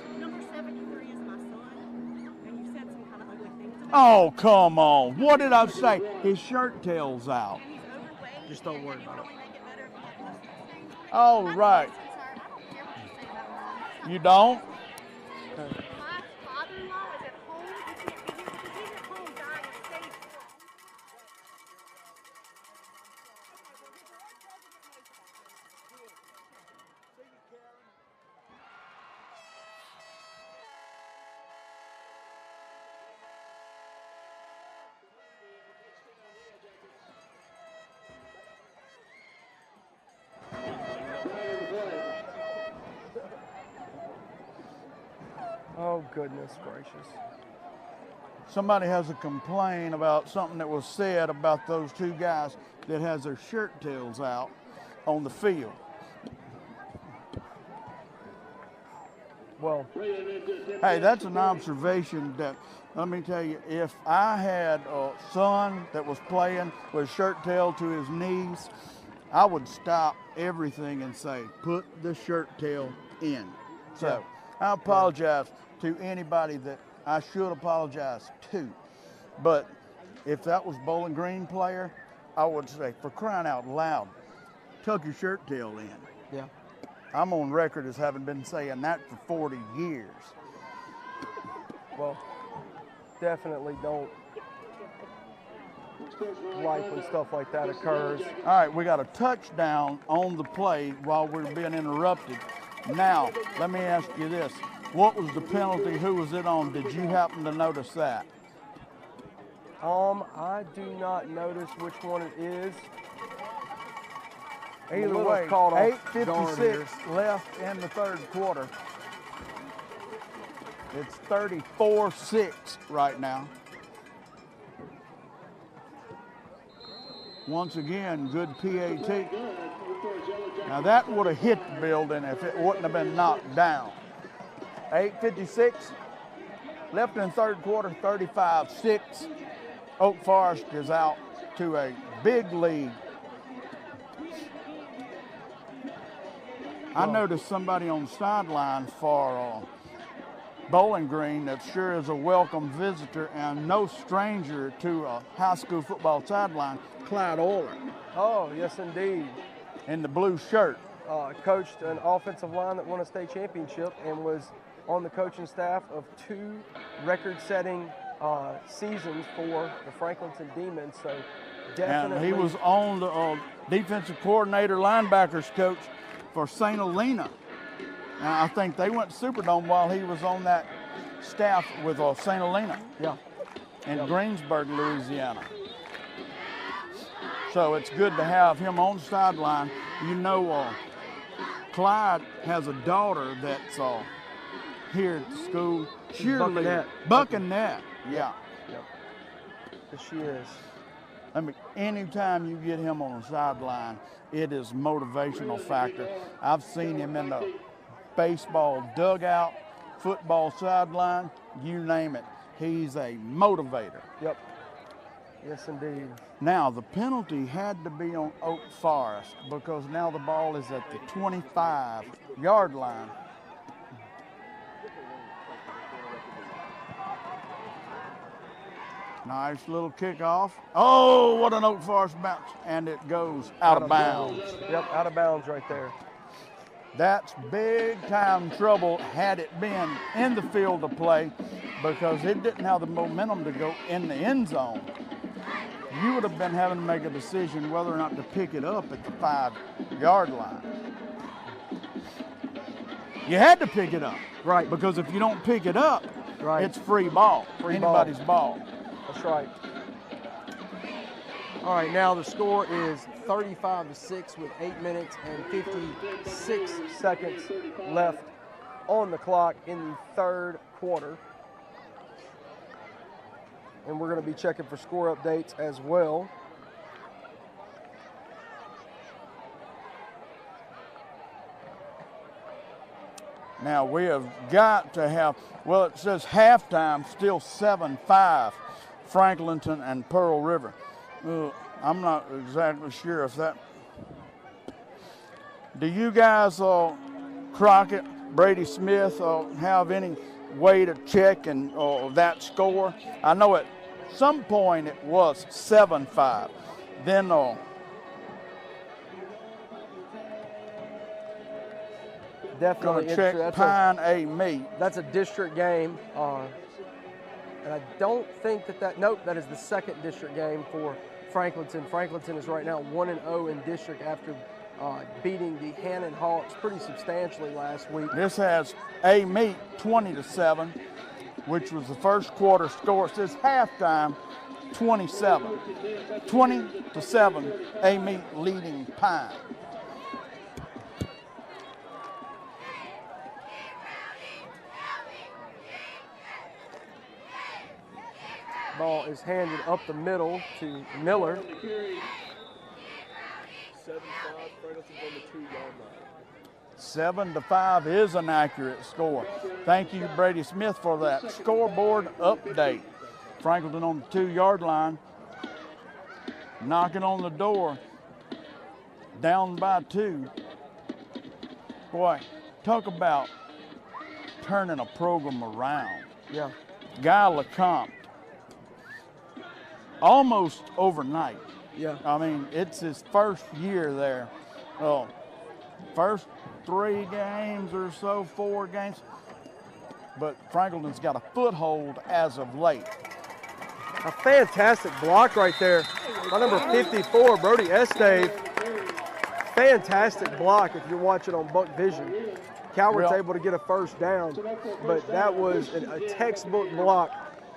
Oh, come on. What did I say? His shirt tail's out. Just don't worry about it. Oh, right. You don't? Okay. Oh, goodness gracious. Somebody has a complaint about something that was said about those two guys that has their shirt tails out on the field. Well, hey, that's an observation that, let me tell you, if I had a son that was playing with shirt tail to his knees, I would stop everything and say, put the shirt tail in. So I apologize to anybody that I should apologize to. But if that was Bowling Green player, I would say, for crying out loud, tuck your shirt tail in. Yeah. I'm on record as having been saying that for 40 years. Well, definitely don't like when stuff like that occurs. All right, we got a touchdown on the play while we're being interrupted. Now, let me ask you this. What was the penalty? Who was it on? Did you happen to notice that? I do not notice which one it is. Either way, 8:56 left in the third quarter. It's 34-6 right now. Once again, good PAT. Now that would have hit the building if it wouldn't have been knocked down. 8:56 left in the third quarter, 35-6. Oak Forest is out to a big lead. I noticed somebody on the sideline for Bowling Green that sure is a welcome visitor and no stranger to a high school football sideline, Clyde Euler. Oh, yes, indeed. In the blue shirt. Coached an offensive line that won a state championship and was on the coaching staff of 2 record-setting seasons for the Franklinton Demons. So definitely. And he was on the defensive coordinator linebackers coach for St. Helena. And I think they went to Superdome while he was on that staff with St. Helena. Yeah. In Greensburg, Louisiana. So it's good to have him on the sideline. You know, Clyde has a daughter that's here at school. Cheerleader. Buckinette. Yeah. Yep. She is. I mean, anytime you get him on the sideline, it is motivational factor. I've seen him in the baseball dugout, football sideline, you name it. He's a motivator. Yep. Yes, indeed. Now, the penalty had to be on Oak Forest because now the ball is at the 25-yard line. Nice little kickoff. Oh, what an Oak Forest bounce. And it goes out of bounds. Yep, out of bounds right there. That's big time trouble had it been in the field of play because it didn't have the momentum to go in the end zone. You would have been having to make a decision whether or not to pick it up at the 5-yard line. You had to pick it up. Right. Because if you don't pick it up, right, it's free ball. Anybody's ball. That's right. All right, now the score is 35-6 with 8 minutes and 56 seconds left on the clock in the third quarter. And we're going to be checking for score updates as well. Now we have got to have, well, it says halftime, still 7-5, Franklinton and Pearl River. I'm not exactly sure if that. Do you guys, Crockett, Brady Smith, have any way to check and that score? I know at some point it was 7-5. Then definitely gonna check Pine A meet. That's a district game, and I don't think nope, that is the second district game for Franklinton. Franklinton is right now 1-0 in district after beating the Hannon Hawks pretty substantially last week. This has A meet 20-7, which was the first quarter score. It says halftime 27. 20-7, A meet leading Pine. Ball is handed up the middle to Miller. 7-5, Franklinton's on the 2-yard line. 7-5 is an accurate score. Thank you, Brady Smith, for that scoreboard update. Franklinton on the 2-yard line, knocking on the door, down by 2. Boy, talk about turning a program around. Yeah. Guy LeCompte, almost overnight. Yeah. I mean, it's his first year there. First 3 games or so, 4 games. But Franklinton's got a foothold as of late. A fantastic block right there by number 54, Brody Estave. Fantastic block if you're watching on Buck Vision. Coward's able to get a first down, but that was a textbook block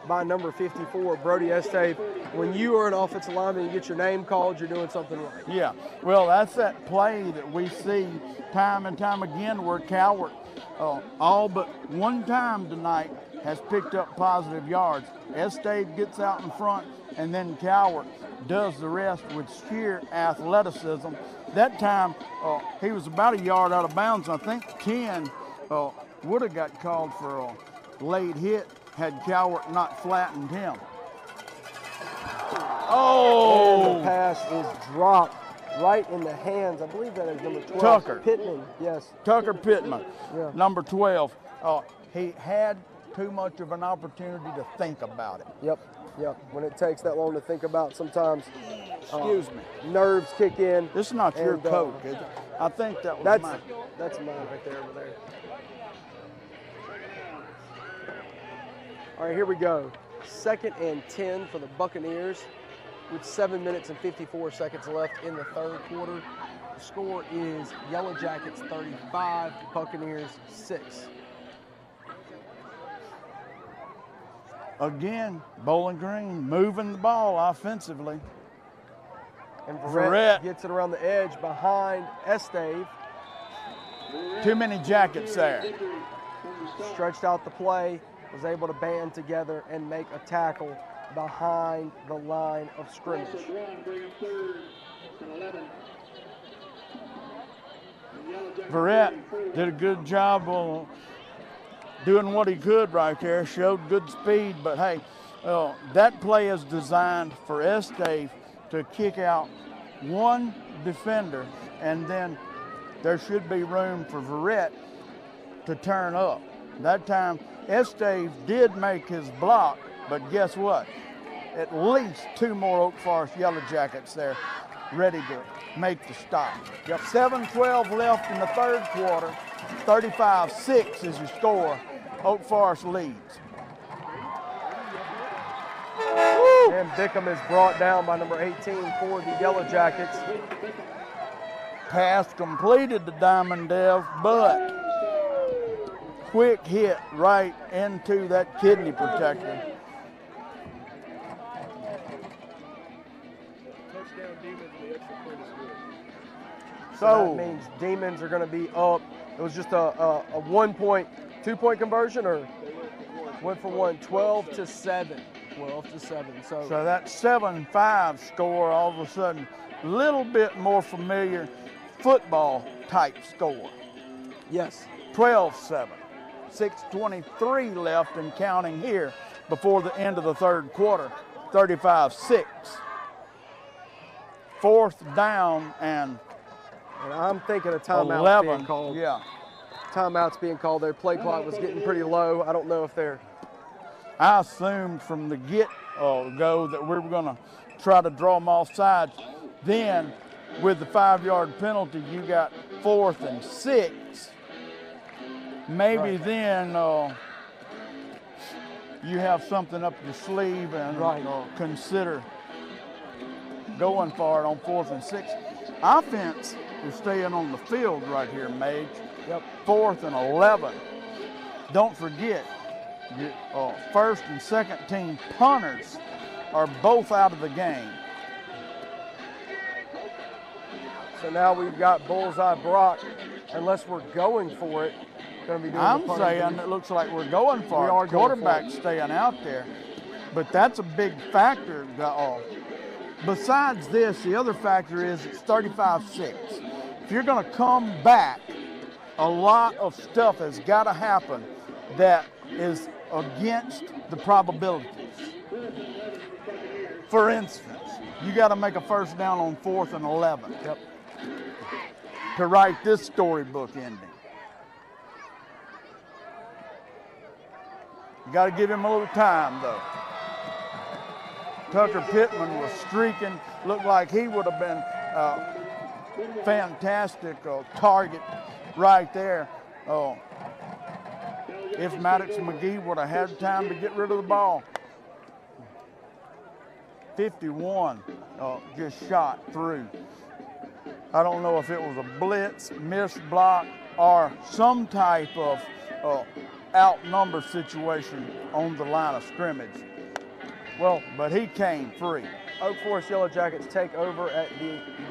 by number 54, Brody Estave. When you are an offensive lineman, you get your name called, you're doing something right. Yeah, well, that's that play that we see time and time again where Cowart, all but one time tonight, has picked up positive yards. Estave gets out in front, and then Cowart does the rest with sheer athleticism. That time, he was about a yard out of bounds. I think Ken would have got called for a late hit had Cowart not flattened him. Oh! And the pass is dropped right in the hands. I believe that is number 12. Tucker. Pittman, yes. Tucker Pittman, Yeah. number 12. He had too much of an opportunity to think about it. Yep. When it takes that long to think about, sometimes Excuse me. nerves kick in. This is not your and, coat, is it? I think that was That's mine. That's mine right there over there. All right, here we go. 2nd and 10 for the Buccaneers with 7 minutes and 54 seconds left in the third quarter. The score is Yellow Jackets 35, Buccaneers 6. Again, Bowling Green moving the ball offensively. And Verrett gets it around the edge behind Estave. Too many Jackets there. Stretched out the play, was able to band together and make a tackle behind the line of scrimmage. Verrett did a good job of doing what he could right there, showed good speed, but hey, that play is designed for Estave to kick out one defender, and then there should be room for Verrett to turn up. That time, Estave did make his block, but guess what? At least 2 more Oak Forest Yellow Jackets there ready to make the stop. 7:12 left in the third quarter. 35-6 is your score. Oak Forest leads. And Bickham is brought down by number 18 for the Yellow Jackets. Pass completed to Diamond Dev, but quick hit right into that kidney protector. So that means Demons are going to be up. It was just a 1-point, 2-point conversion, or went for one, 12-7. 12-7. So that 7-5 score all of a sudden, a little bit more familiar football type score. Yes. 12-7. 6:23 left and counting here before the end of the third quarter. 35-6. Fourth down and I'm thinking a timeout 11. being called. Yeah. Timeout's being called there. Play clock was getting pretty low. I don't know if they're. I assumed from the get-go that we were going to try to draw them off sides. Then, with the 5-yard penalty, you got 4th and 6. Maybe then you have something up your sleeve and consider going for it on 4th and 6. Offense is staying on the field right here, Mage. 4th and 11. Don't forget, first and second team punters are both out of the game. So now we've got Bullseye Brock, unless we're going for it. Going to be doing I'm saying it looks like we're going for it. Quarterback staying out there. But that's a big factor. Besides this, the other factor is it's 35-6. If you're going to come back, a lot of stuff has got to happen that is against the probabilities. For instance, you got to make a first down on 4th and 11 to write this storybook ending. You got to give him a little time, though. Tucker Pittman was streaking. Looked like he would have been a fantastic target right there. If Maddox McGee would have had time to get rid of the ball. 51 just shot through. I don't know if it was a blitz, missed block, or some type of outnumber situation on the line of scrimmage. Well, but he came free. Oak Forest Yellow Jackets take over at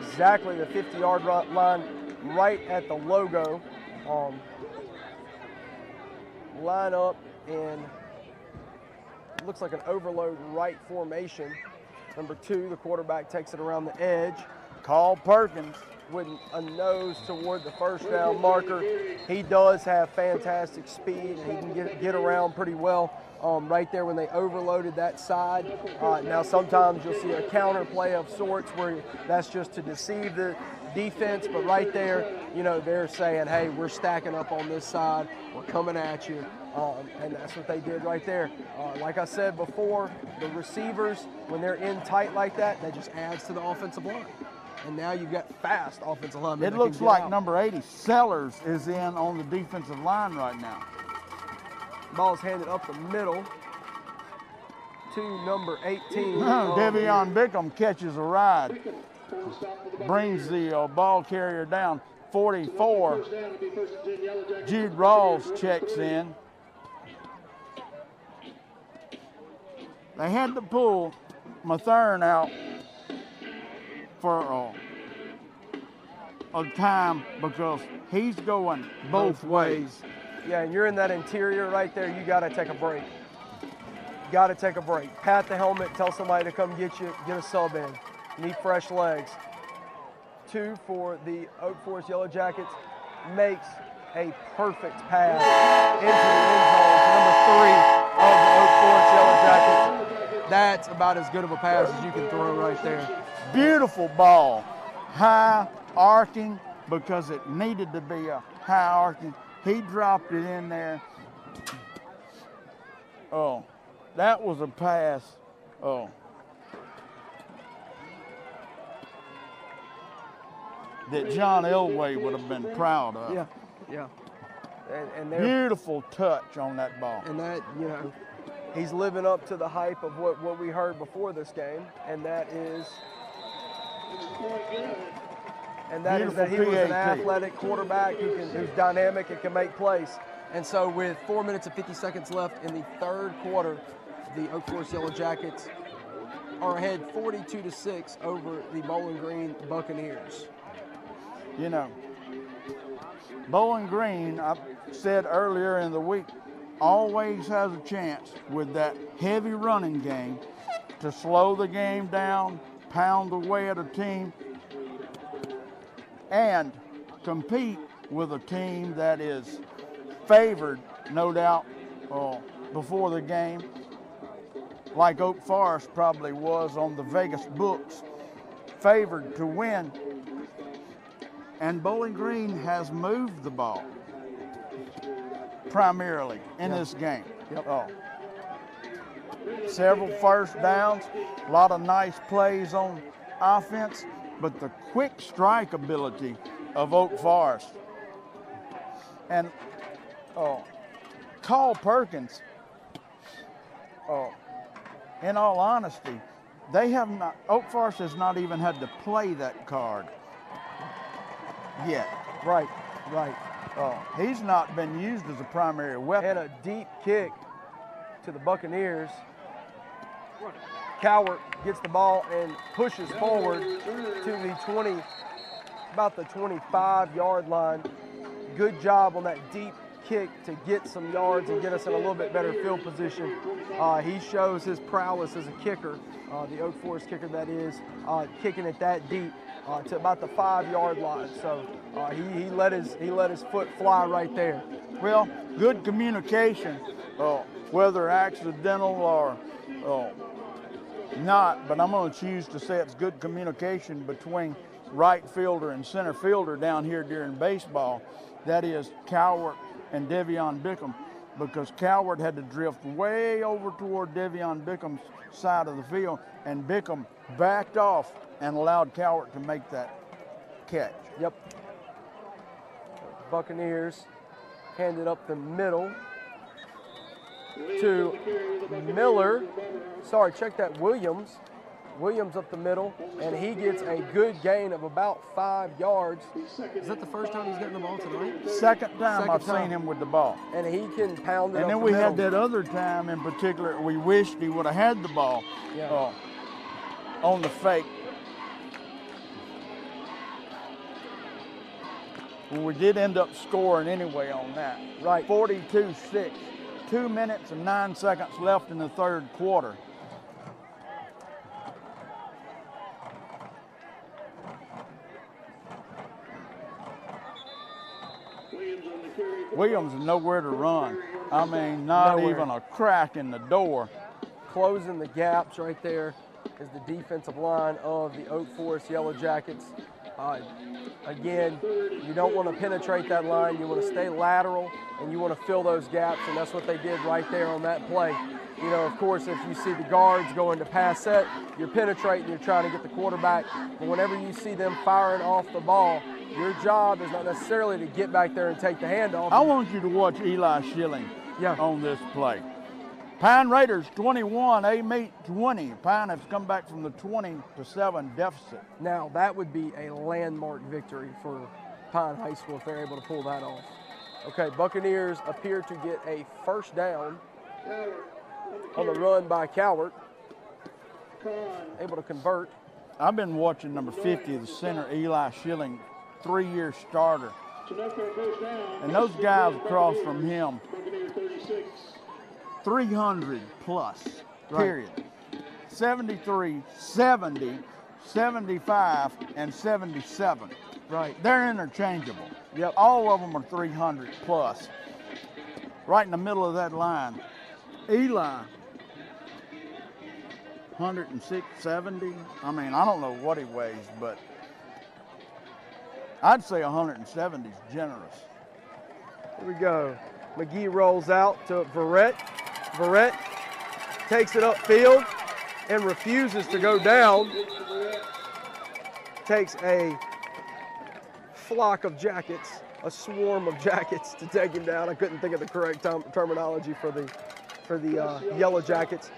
exactly the 50-yard line, right at the logo. Line up in, looks like an overload right formation. Number 2, the quarterback takes it around the edge. Carl Perkins with a nose toward the first down marker. He does have fantastic speed, and he can get around pretty well right there when they overloaded that side. Now sometimes you'll see a counter play of sorts where that's just to deceive the defense, but right there, you know, they're saying, hey, we're stacking up on this side, we're coming at you, and that's what they did right there. Like I said before, the receivers, when they're in tight like that just adds to the offensive line. And now you've got fast offensive linemen. It looks like number 80, Sellers, is in on the defensive line right now. Ball's handed up the middle to number 18. Devion Bickham catches a ride, brings the ball carrier down. 44, Jude Rawls checks in. They had to pull Mathern out for a time because he's going both ways. Yeah, and you're in that interior right there, you got to take a break. Got to take a break. Pat the helmet, tell somebody to come get you, get a sub in. Need fresh legs. 2 for the Oak Forest Yellow Jackets, makes a perfect pass into the end zone to number 3 of the Oak Forest Yellow Jackets. That's about as good of a pass as you can throw right there. Beautiful ball, high arcing because it needed to be a high arcing. He dropped it in there. Oh, that was a pass. Oh. That John Elway would have been proud of. Yeah, yeah. And beautiful touch on that ball. And that, you know, he's living up to the hype of what we heard before this game, and that is that he was an athletic quarterback who's dynamic and can make plays. And so with 4 minutes and 50 seconds left in the third quarter, the Oak Forest Yellow Jackets are ahead 42-6 over the Bowling Green Buccaneers. You know, Bowling Green, I said earlier in the week, always has a chance with that heavy running game to slow the game down, pound away at a team, and compete with a team that is favored, no doubt, before the game, like Oak Forest probably was on the Vegas books, favored to win. And Bowling Green has moved the ball primarily in this game. Several first downs, a lot of nice plays on offense, but the quick strike ability of Oak Forest. And Carl Perkins, in all honesty, Oak Forest has not even had to play that card yet. Right. He's not been used as a primary weapon. And a deep kick to the Buccaneers. Cowart gets the ball and pushes forward to the 20, about the 25-yard line. Good job on that deep kick to get some yards and get us in a little bit better field position. He shows his prowess as a kicker, the Oak Forest kicker that is, kicking it that deep to about the 5-yard line. So he let his foot fly right there. Well, good communication, whether accidental or not, but I'm going to choose to say it's good communication between right fielder and center fielder down here during baseball. That is Cowart and Devion Bickham, because Cowart had to drift way over toward Devion Bickham's side of the field, and Bickham backed off and allowed Cowart to make that catch. Yep. Buccaneers handed up the middle to Miller. Sorry, check that, Williams. Williams up the middle, and he gets a good gain of about 5 yards. Is that the first time he's gotten the ball tonight? Second time I've seen him with the ball. And he can pound it and up then the we middle. had that other time in particular, we wished he would have had the ball on the fake. Well, we did end up scoring anyway on that. Right. 42-6. 2 minutes and 9 seconds left in the third quarter. Williams is nowhere to run. I mean, not even a crack in the door. Closing the gaps right there is the defensive line of the Oak Forest Yellow Jackets. Again, you don't want to penetrate that line. You want to stay lateral, and you want to fill those gaps, and that's what they did right there on that play. You know, of course, if you see the guards going to pass set, you're penetrating, you're trying to get the quarterback. But whenever you see them firing off the ball, your job is not necessarily to get back there and take the handoff. I want you to watch Eli Schilling on this play. Pine Raiders 21, A-Meat 20. Pine has come back from the 20-7 deficit. Now, that would be a landmark victory for Pine High School if they're able to pull that off. Okay, Buccaneers appear to get a first down on the run by Cowart. Able to convert. I've been watching number 50, the center, Eli Schilling, 3-year starter. And those guys across from him, 300 plus, period. 73, 70, 75, and 77. Right. They're interchangeable. Yep. All of them are 300 plus. Right in the middle of that line. Eli, 106, 70. I mean, I don't know what he weighs, but I'd say 170 is generous. Here we go. McGee rolls out to Verrett. Verrett takes it upfield and refuses to go down. Takes a flock of jackets, a swarm of jackets to take him down. I couldn't think of the correct terminology for the Yellow Jackets.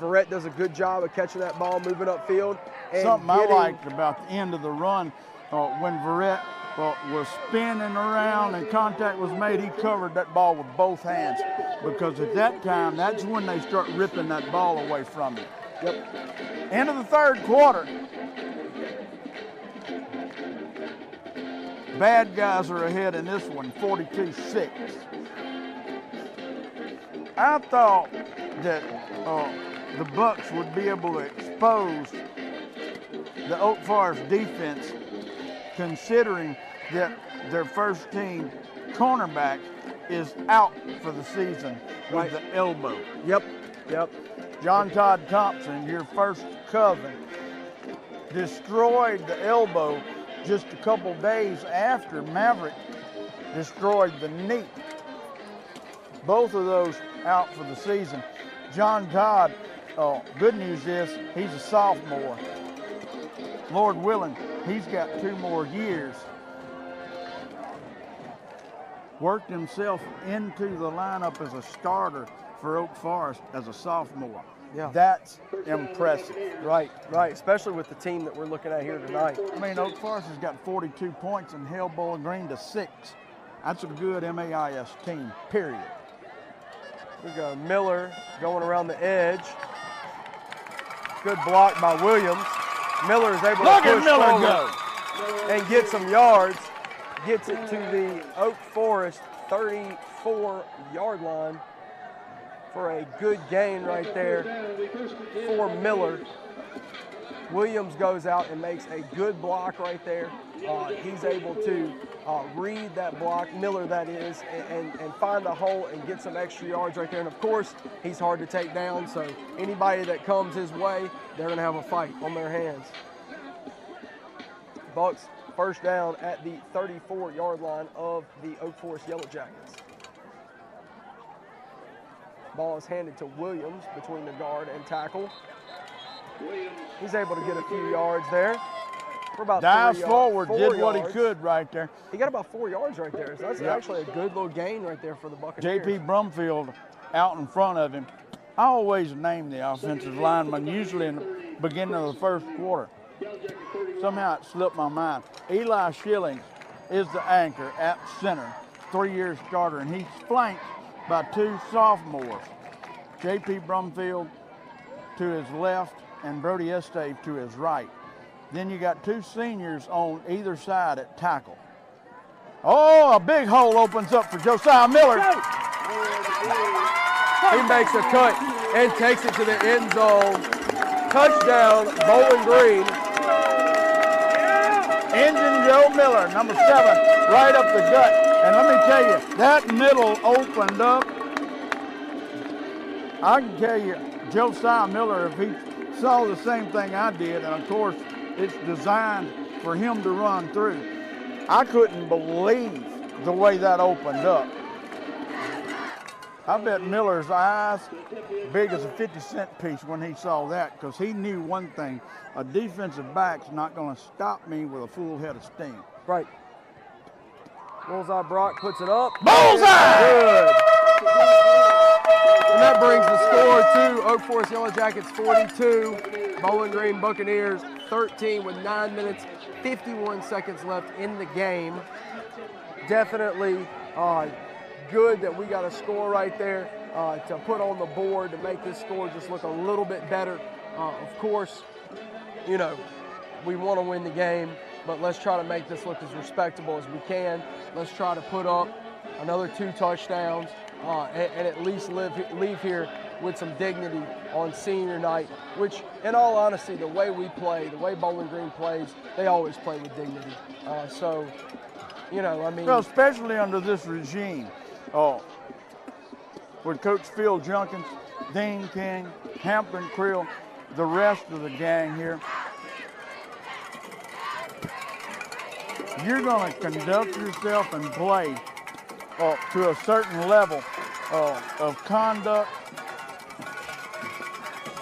Verrett does a good job of catching that ball, moving upfield. And something I liked about the end of the run, when Verrett was spinning around and contact was made, he covered that ball with both hands, because at that time, that's when they start ripping that ball away from you. Yep. End of the third quarter. Bad guys are ahead in this one, 42-6. I thought that the Bucs would be able to expose the Oak Forest defense, considering that their first team cornerback is out for the season with the elbow. Yep. John Todd Thompson, your first cousin, destroyed the elbow just a couple days after Maverick destroyed the knee. Both of those out for the season. John Todd, good news is he's a sophomore. Lord willing, he's got 2 more years. Worked himself into the lineup as a starter for Oak Forest as a sophomore. Yeah. That's impressive. Right, especially with the team that we're looking at here tonight. I mean, Oak Forest has got 42 points and held Bowling Green to 6. That's a good MAIS team, period. We go Miller going around the edge. Good block by Williams. Miller is able to push forward and get some yards. Gets it to the Oak Forest 34-yard line for a good gain right there for Miller. Williams goes out and makes a good block right there. He's able to read that block, Miller that is, and find a hole and get some extra yards right there. And of course, he's hard to take down, so anybody that comes his way, they're gonna have a fight on their hands. Bucs first down at the 34-yard line of the Oak Forest Yellow Jackets. Ball is handed to Williams between the guard and tackle. He's able to get a few yards there. For about Dives 3 forward, 4 did what he yards. could right there. He got about 4 yards right there. So that's actually a good little gain right there for the Buccaneers. J.P. Brumfield out in front of him. I always name the offensive lineman, usually in the beginning of the first quarter. Somehow it slipped my mind. Eli Schilling is the anchor at center, 3-year starter, and he's flanked by 2 sophomores, J.P. Brumfield to his left and Brody Estave to his right. Then you got 2 seniors on either side at tackle. Oh, a big hole opens up for Josiah Miller. He makes a cut and takes it to the end zone. Touchdown, Bowling Green. Engine Joe Miller, number 7, right up the gut. And let me tell you, that middle opened up. I can tell you, Josiah Miller, if he saw the same thing I did, and of course, it's designed for him to run through. I couldn't believe the way that opened up. I bet Miller's eyes big as a 50-cent piece when he saw that, because he knew one thing: a defensive back's not going to stop me with a full head of steam. Right. Bullseye Brock puts it up. Bullseye! Good. And that brings the score to Oak Forest Yellow Jackets 42, Bowling Green Buccaneers 13 with 9 minutes, 51 seconds left in the game. Definitely good that we got a score right there to put on the board to make this score just look a little bit better. Of course, you know, we want to win the game, but let's try to make this look as respectable as we can. Let's try to put up another 2 touchdowns and at least leave here with some dignity on senior night, which, in all honesty, the way we play, the way Bowling Green plays, they always play with dignity. So, you know, I mean. Well, especially under this regime. With Coach Phil Junkins, Dean King, Hampton Creel, the rest of the gang here. You're going to conduct yourself and play to a certain level of conduct,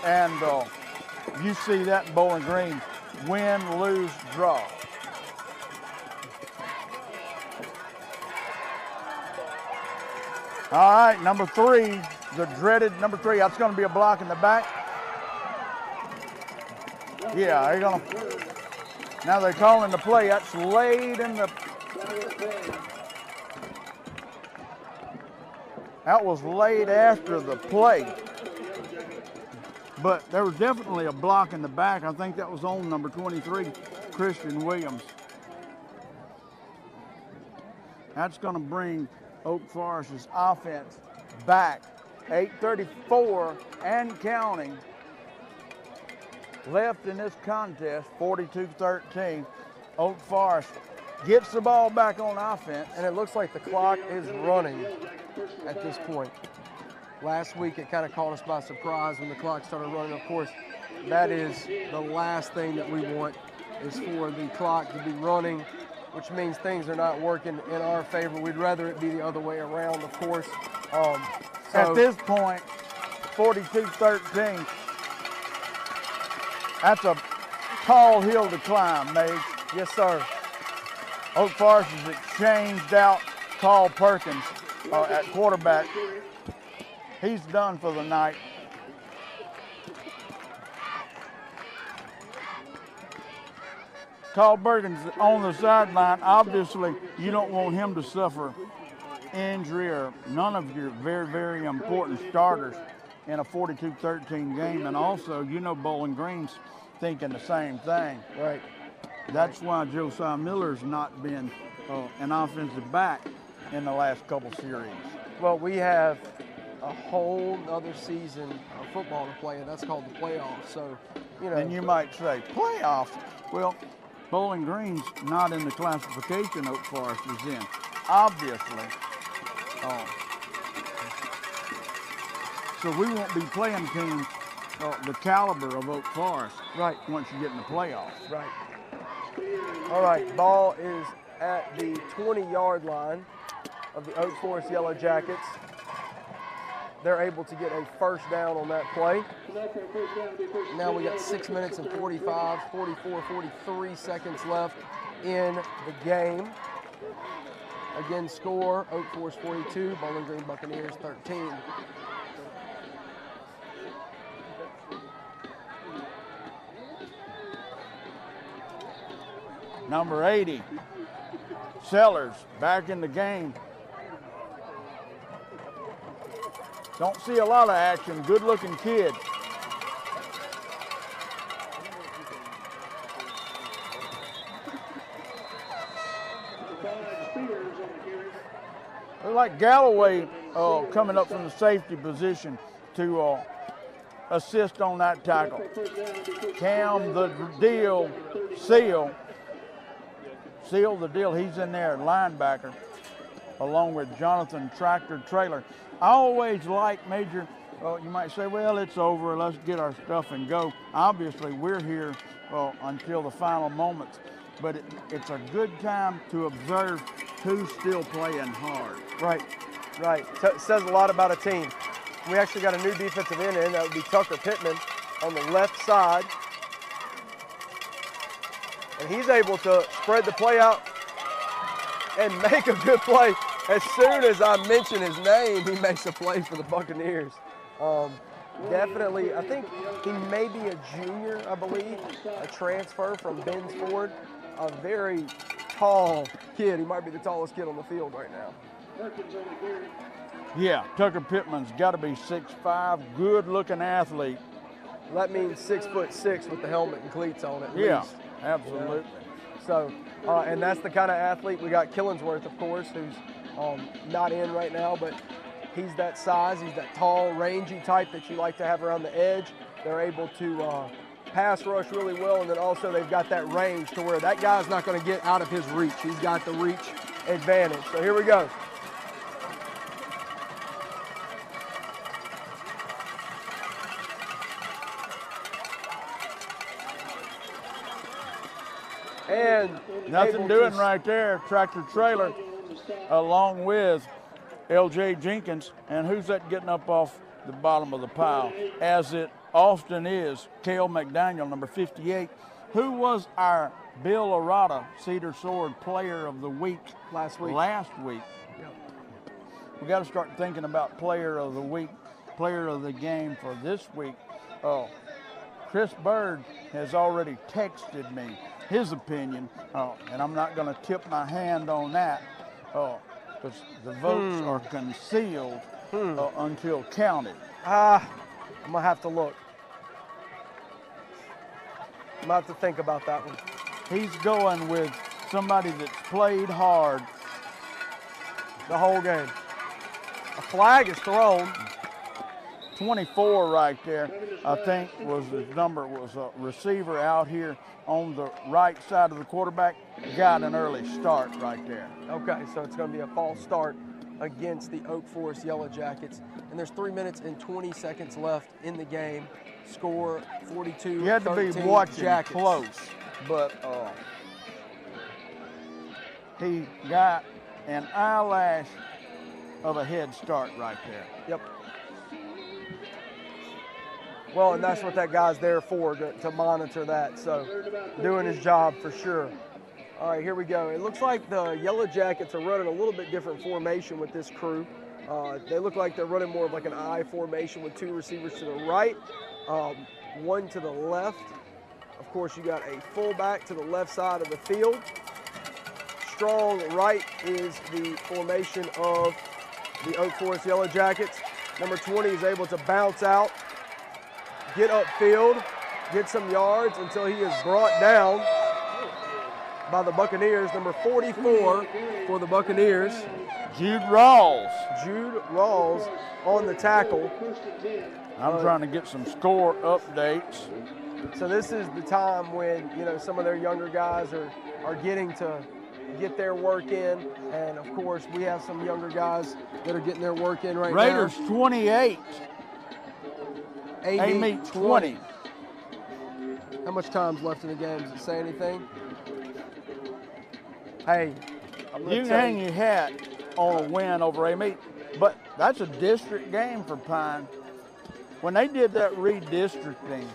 and you see that in Bowling Green: win, lose, draw. All right, number 3, the dreaded number 3. That's going to be a block in the back. Yeah, they're going to. Now they're calling the play. That's laid in the. That was laid after the play. But there was definitely a block in the back. I think that was on number 23, Christian Williams. That's going to bring Oak Forest's offense back. 8:34 and counting left in this contest, 42-13. Oak Forest gets the ball back on offense. And it looks like the clock is running at this point. Last week it kind of caught us by surprise when the clock started running. Of course, that is the last thing that we want, is for the clock to be running, which means things are not working in our favor. We'd rather it be the other way around, of course. At this point, 42-13, that's a tall hill to climb, Mage. Yes, sir. Oak Forest has exchanged out Carl Perkins at quarterback. He's done for the night. Carl Perkins on the sideline. Obviously, you don't want him to suffer injury or none of your very, very important starters in a 42-13 game. And also, you know, Bowling Green's thinking the same thing. Right. That's why Josiah Miller's not been an offensive back in the last couple series. Well, we have a whole other season of football to play, and that's called the playoffs. So, you know. And you might say, playoffs? Well, Bowling Green's not in the classification Oak Forest is in, obviously. So we won't be playing teams the caliber of Oak Forest. Right. Once you get in the playoffs. Right. All right, ball is at the 20-yard line of the Oak Forest Yellow Jackets. They're able to get a first down on that play. Now we got 6 minutes and 44, 43 seconds left in the game. Again, score, Oak Forest 42, Bowling Green Buccaneers 13. Number 80, Sellers, back in the game. Don't see a lot of action. Good-looking kid. Looks like Galloway coming up from the safety position to assist on that tackle. Cam the deal, Seal the deal. He's in there, linebacker, along with Jonathan Tractor Trailer. I always like Major. You might say, well, it's over. Let's get our stuff and go. Obviously, we're here until the final moments. But it's a good time to observe who's still playing hard. Right. Says a lot about a team. We actually got a new defensive end in. That would be Tucker Pittman on the left side. And he's able to spread the play out and make a good play. As soon as I mention his name, he makes a play for the Buccaneers. Definitely, I think he may be a junior, I believe, a transfer from Ben's Ford. A very tall kid. He might be the tallest kid on the field right now. Yeah, Tucker Pittman's got to be 6'5", good-looking athlete. That means 6'6" with the helmet and cleats on it. Yeah, least. absolutely. Yeah. So, and that's the kind of athlete. We got Killingsworth, of course, who's not in right now, but he's that size. He's that tall, rangy type that you like to have around the edge. They're able to pass rush really well, and then also they've got that range to where that guy's not going to get out of his reach. He's got the reach advantage. So here we go. And nothing doing right there. Tractor Trailer along with L.J. Jenkins. And who's that getting up off the bottom of the pile? As it often is, Cale McDaniel, number 58, who was our Bill Arata Cedar Sword Player of the Week last week. Yep. We got to start thinking about Player of the Week, Player of the Game for this week. Chris Bird has already texted me his opinion, and I'm not going to tip my hand on that because the votes are concealed until counted. I'm going to have to look. I'm going to have to think about that one. He's going with somebody that's played hard the whole game. A flag is thrown. 24 right there, I think was his number, was a receiver out here on the right side of the quarterback. Got an early start right there. Okay, so it's going to be a false start against the Oak Forest Yellow Jackets. And there's 3 minutes and 20 seconds left in the game. Score 42-13. You had to be watching Jackets. close, but he got an eyelash of a head start right there. Yep. Well, and that's what that guy's there for, to monitor that. So doing his job for sure. All right, here we go. It looks like the Yellow Jackets are running a little bit different formation with this crew. They look like they're running more of like an I formation with 2 receivers to the right, 1 to the left. Of course, you got a fullback to the left side of the field. Strong right is the formation of the Oak Forest Yellow Jackets. Number 20 is able to bounce out, get upfield, get some yards until he is brought down by the Buccaneers. Number 44 for the Buccaneers. Jude Rawls. Jude Rawls on the tackle. I'm trying to get some score updates. So this is the time when, you know, some of their younger guys are getting to get their work in. And, of course, we have some younger guys that are getting their work in right Raiders now. 28. A-Meat 20. How much time's left in the game? Does it say anything? Hey, You can hang your hat on a win over A-Meat, but that's a district game for Pine. When they did that redistricting,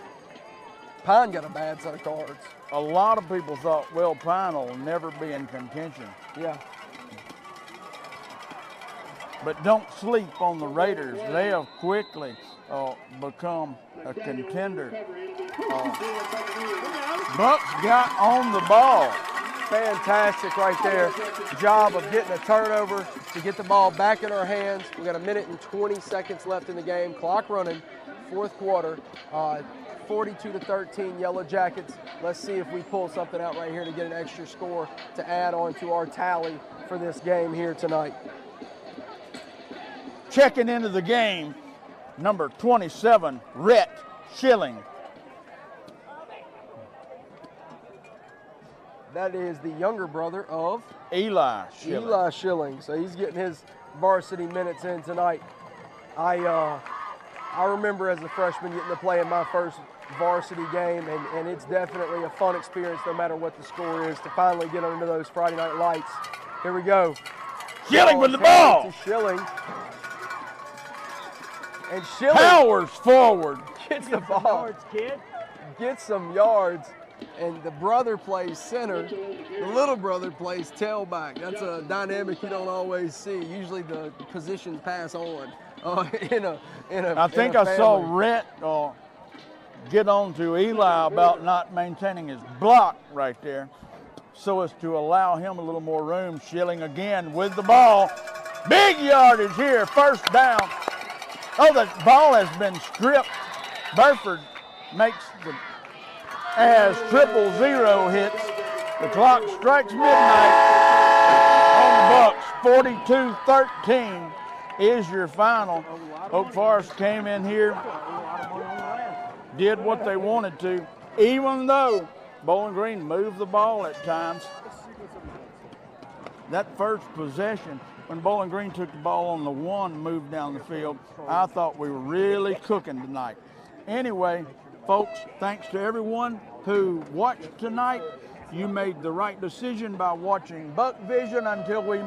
Pine got a bad set of cards. A lot of people thought, well, Pine will never be in contention. Yeah. But don't sleep on the Raiders. They have quickly become a contender. Bucs got on the ball. Fantastic right there. Job of getting a turnover to get the ball back in our hands. We got 1 minute and 20 seconds left in the game. Clock running, fourth quarter. 42-13 Yellow Jackets. Let's see if we pull something out right here to get an extra score to add on to our tally for this game here tonight. Checking into the game, number 27, Rhett Schilling. That is the younger brother of Eli Schilling. Eli Schilling. So he's getting his varsity minutes in tonight. I remember as a freshman getting to play in my first varsity game, and it's definitely a fun experience no matter what the score is to finally get under those Friday night lights. Here we go. Schilling with the ball. To Schilling. And Schilling powers forward. Gets the ball. Gets some yards. And the brother plays center. The little brother plays tailback. That's a dynamic you don't always see. Usually the positions pass on in a I think I saw Rhett get on to Eli about not maintaining his block right there, so as to allow him a little more room. Schilling again with the ball. Big yardage here, first down. Oh, the ball has been stripped. Burford makes the, as 000 hits, the clock strikes midnight on the Bucs. 42-13 is your final. Oak Forest came in here, did what they wanted to, even though Bowling Green moved the ball at times. That first possession, when Bowling Green took the ball on the 1, moved down the field, I thought we were really cooking tonight. Anyway, folks, thanks to everyone who watched tonight. You made the right decision by watching Buck Vision until we